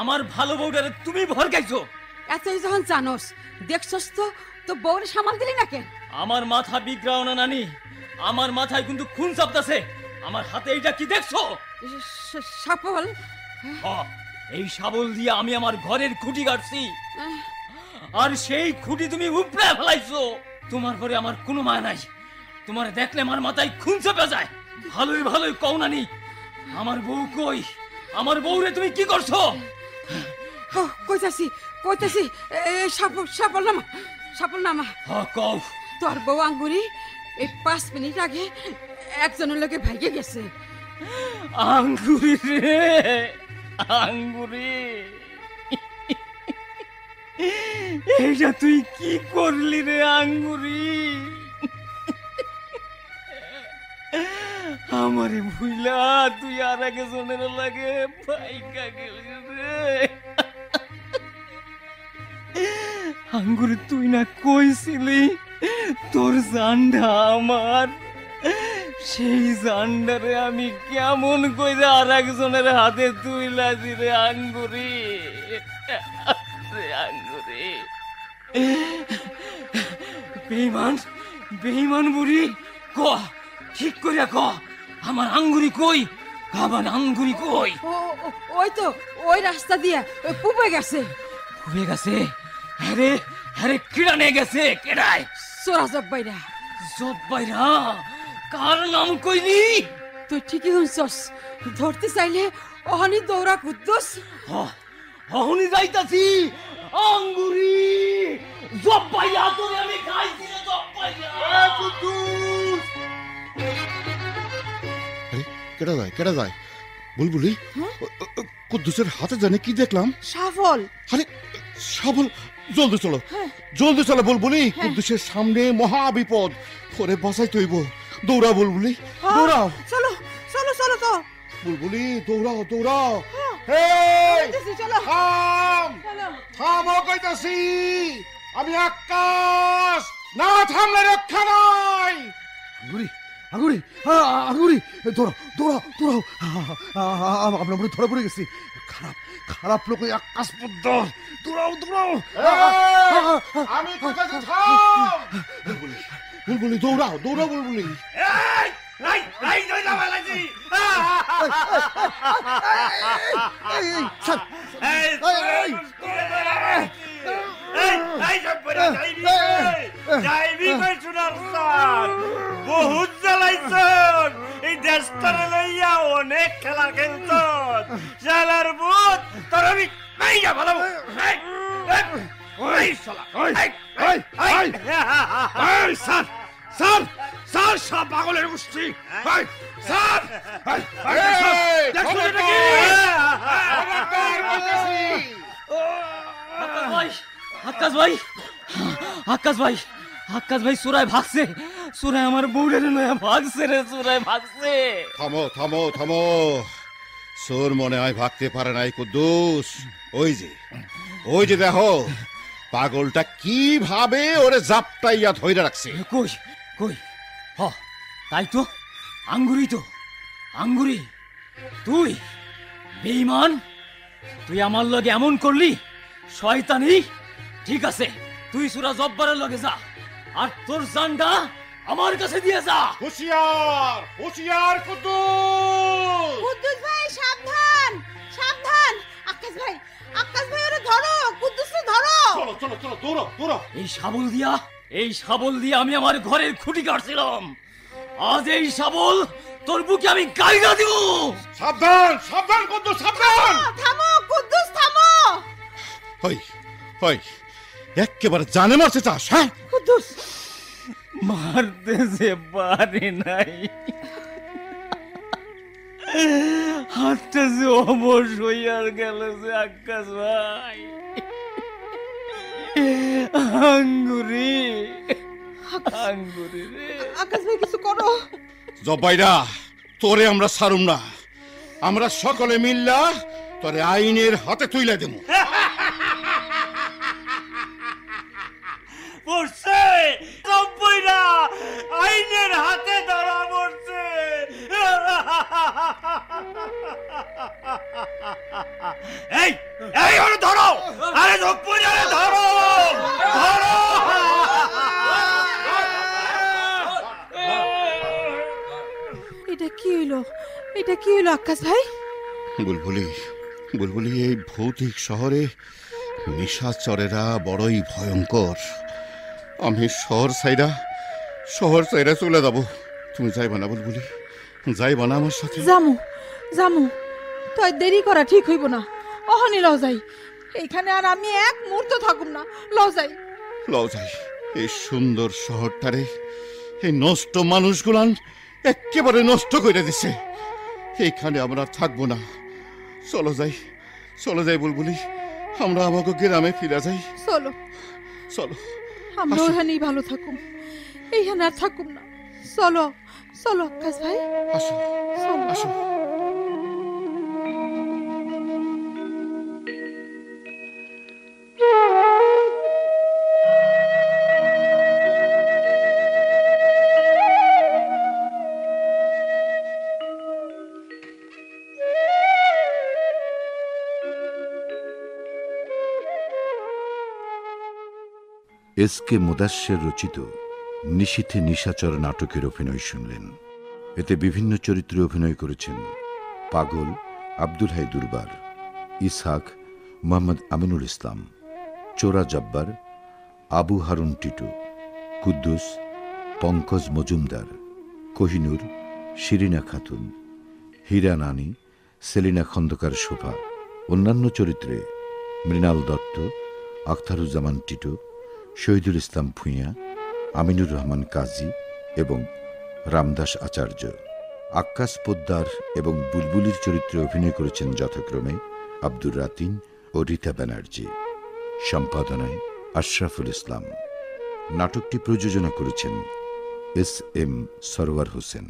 আমার ভালো বউটারে তুমি ভরকাইছো। এতই যখন জানোস, দেখছস তো বউরে সামাল দিলি না কেন? আমার মাথা বিগড়াও না নানি, আমার মাথায় কিন্তু খুন চাপতাছে। আমার হাতে এইটা কি দেখছো? সাপল। এই শাবল দিয়ে আমি আমার ঘরের খুঁটি কাটছি, আর সেই খুঁটি তুমি উপড়ে ফেলাইছো। তোমার ঘরে আমার কোনো মায়া নাই। তোমার দেখলে আমার মাথায় খুন চেপে যায়। ভালোই ভালোই কও নানি, আমার বউ কই? আমার বউরে তুমি কি করছো? কইতাছি সাপল নামা। কও। তোর বউ আঙ্গুরি এই 5 মিনিট আগে একজনের লোকে ভাইগে গেছে। আঙ্গুরি রে, আঙ্গুরি, এইটা তুই কি করলি রে আঙ্গুরি? আমারে ভুইলা তুই আর একজনের লাগে ভাইগা গেলি রে। আঙ্গুরি, তুই না কইছিলি তোর জানটা আমার? সেই জানটারে আমি কেমন কইরা আর একজনের হাতে তুইলাছি রে আঙ্গুরি, রে আঙ্গুরি। বেঈমান, বেঈমান বুড়ি, ক ঠিক করিয়া ক, আমার আঙ্গুরি কই? আমার আঙ্গুরি কই? ওই তো ওই রাস্তা দিয়ে পুবে গেছে। পুবে গেছে? আরে আরে, কিড়া নিয়ে গেছে? কেডায়? সোরা জব্বাইরা। জব্বাইরা? কার নাম কইলি? তুই ঠিকই শুনছস। ধরতে চাইলে অহনি দৌড়া কুদ্দুস। অহনি যাইতাছি। আঙ্গুরি, জব্বাইয়া তোরে আমি খাইছি রে জব্বাইয়া। কুদ্দুস! কেডা যায়? বুলবুলি, কুদ্দুসের হাতে জানে কি দেখলাম? শাবল। আরে শাবল! জলদি চলো বুলবুলি, কুদ্দুসের সামনে মহা বিপদ। ওরে বাঁচাইতে হইব। দৌড়া বুলবুলি, দৌড়াও। চলো তো। বুলবুলি, দৌড়াও। এই চলো থাম, থামো কইতাছি, আমি আকাশ, না থামলে রক্ষা নাই। আঙ্গুরি আঙ্গুরি আঙ্গুরি দৌড়াও দৌড়াও দৌড়াও, আমরা মনে ধরে পড়ে গেছি। খারাপ খারাপ লোক ওই আকাশ পদ্মর, দৌড়াও দৌড়াও। আমি কইতাছি থাম। বুলবুলি দৌড়াও দৌড়াও বুলবুলি। বহুত জ্বালাইছন এই দেশটারে লইয়া, অনেক খেলা খেলছন শালার ভূত। তোর আমি ভালো স্যার স্যার স্যার, সব পাগলের গোষ্ঠী স্যার। আকাশ ভাই, আকাশ ভাই, আকাশ ভাই সুরায় ভাগছে, সুরায় আমার বউরের নয়া ভাগছে রে, সুরায় ভাগছে। থামো থামো থামো, সোর মনে হয় ভাগতে পারে নাই কুদ্দুস। ওই যে দেখো পাগলটা কিভাবে ওরে জাপটাইয়া ধইরা রাখছে। কই কই, হ তাই তো, আঙ্গুরি তো, আঙ্গুরি তুই বেঈমান, তুই আমার লগে এমন করলি, শয়তানি। ঠিক আছে, তুই সূরা জব্বারের লগে যা, আর তোর জানটা আমার কাছে দিয়ে যা। হুঁশিয়ার হুঁশিয়ার কুদ্দুস। কুদ্দুস ভাই সাবধান সাবধান, আকাশ ভাই ওরে ধরো, কুদ্দুসরে ধরো। চলো চলো চলো দৌড়ো দৌড়ো। এই শাবল দিয়া আমি আমার ঘরের খুঁটি কাটছিলাম, আজ এই শাবল তোর বুকে আমি গাইরা দিব। সাবধান সাবধান কুদ্দুস সাবধান। থামো কুদ্দুস থামো। হই হই, একেবারে জানে মারতে চাস? হ্যাঁ কুদ্দুস মারতে যে পারে নাই, হাতটা যে অবশ হইয়ার গেল যে আকাশ ভাই। আঙ্গুরি আঙ্গুরি রে, আকাশ ভাই কিছু করো। জব্বাইরা, তোরে আমরা ছাড়ুম না, আমরা সকলে মিল্লা তোরে আইনের হাতে তুইলা দেবো। পড়ছে সব্বইরা আইনের হাতে ধরা পড়ছে। এই এই ওরে ধরো, আরে সব্বইরা ধরো ধরো। এটা কি হইলো, এটা কি হইলো আকাশ ভাই? বুলবুলি বুলবুলি, এই ভৌতিক শহরে নিশাচরেরা বড়ই ভয়ঙ্কর। আমি শহর সাইরা চলে যাব। তুমি যাইবা না বুলবুলি, যাইবা না আমার সাথে? জামু জামু, তো দেরি করা ঠিক হইব না, অহনি লও যাই। এইখানে আর আমি এক মুহূর্ত থাকুম না, লও যাই। লও যাই। এই সুন্দর শহরটারে এই নষ্ট মানুষগুলান একেবারে নষ্ট করে দিছে। এইখানে আমরা থাকবো না, চলো যাই বুলবুলি, আমরা আমাকে গ্রামে ফিরে যাই। চলো চলো, আমরা ওখানেই ভালো থাকুম, এইখানে আর থাকুম না। চলো চলো আকাশ ভাই, আসো চলো। আসো। এস.কে. মুদাশ্বের রচিত নিশীথে নিশাচর নাটকের অভিনয় শুনলেন। এতে বিভিন্ন চরিত্রে অভিনয় করেছেন পাগল আব্দুল হাই দুরবার, ইসহাক মোহাম্মদ আমিনুল ইসলাম, চোরা জব্বার আবু হারুন টিটু, কুদ্দুস পঙ্কজ মজুমদার, কোহিনুর শিরিনা খাতুন, হীরা নানি সেলিনা খন্দকার শোভা। অন্যান্য চরিত্রে মৃণাল দত্ত, আখতারুজ্জামান টিটু, শহীদুল ইসলাম ভূঁইয়া, আমিনুর রহমান কাজী এবং রামদাস আচার্য। আক্কাস পোদ্দার এবং বুলবুলির চরিত্রে অভিনয় করেছেন যথাক্রমে আব্দুর রাতিন ও রীতা ব্যানার্জি। সম্পাদনায় আশরাফুল ইসলাম। নাটকটি প্রযোজনা করেছেন এস.এম. সরওয়ার হোসেন।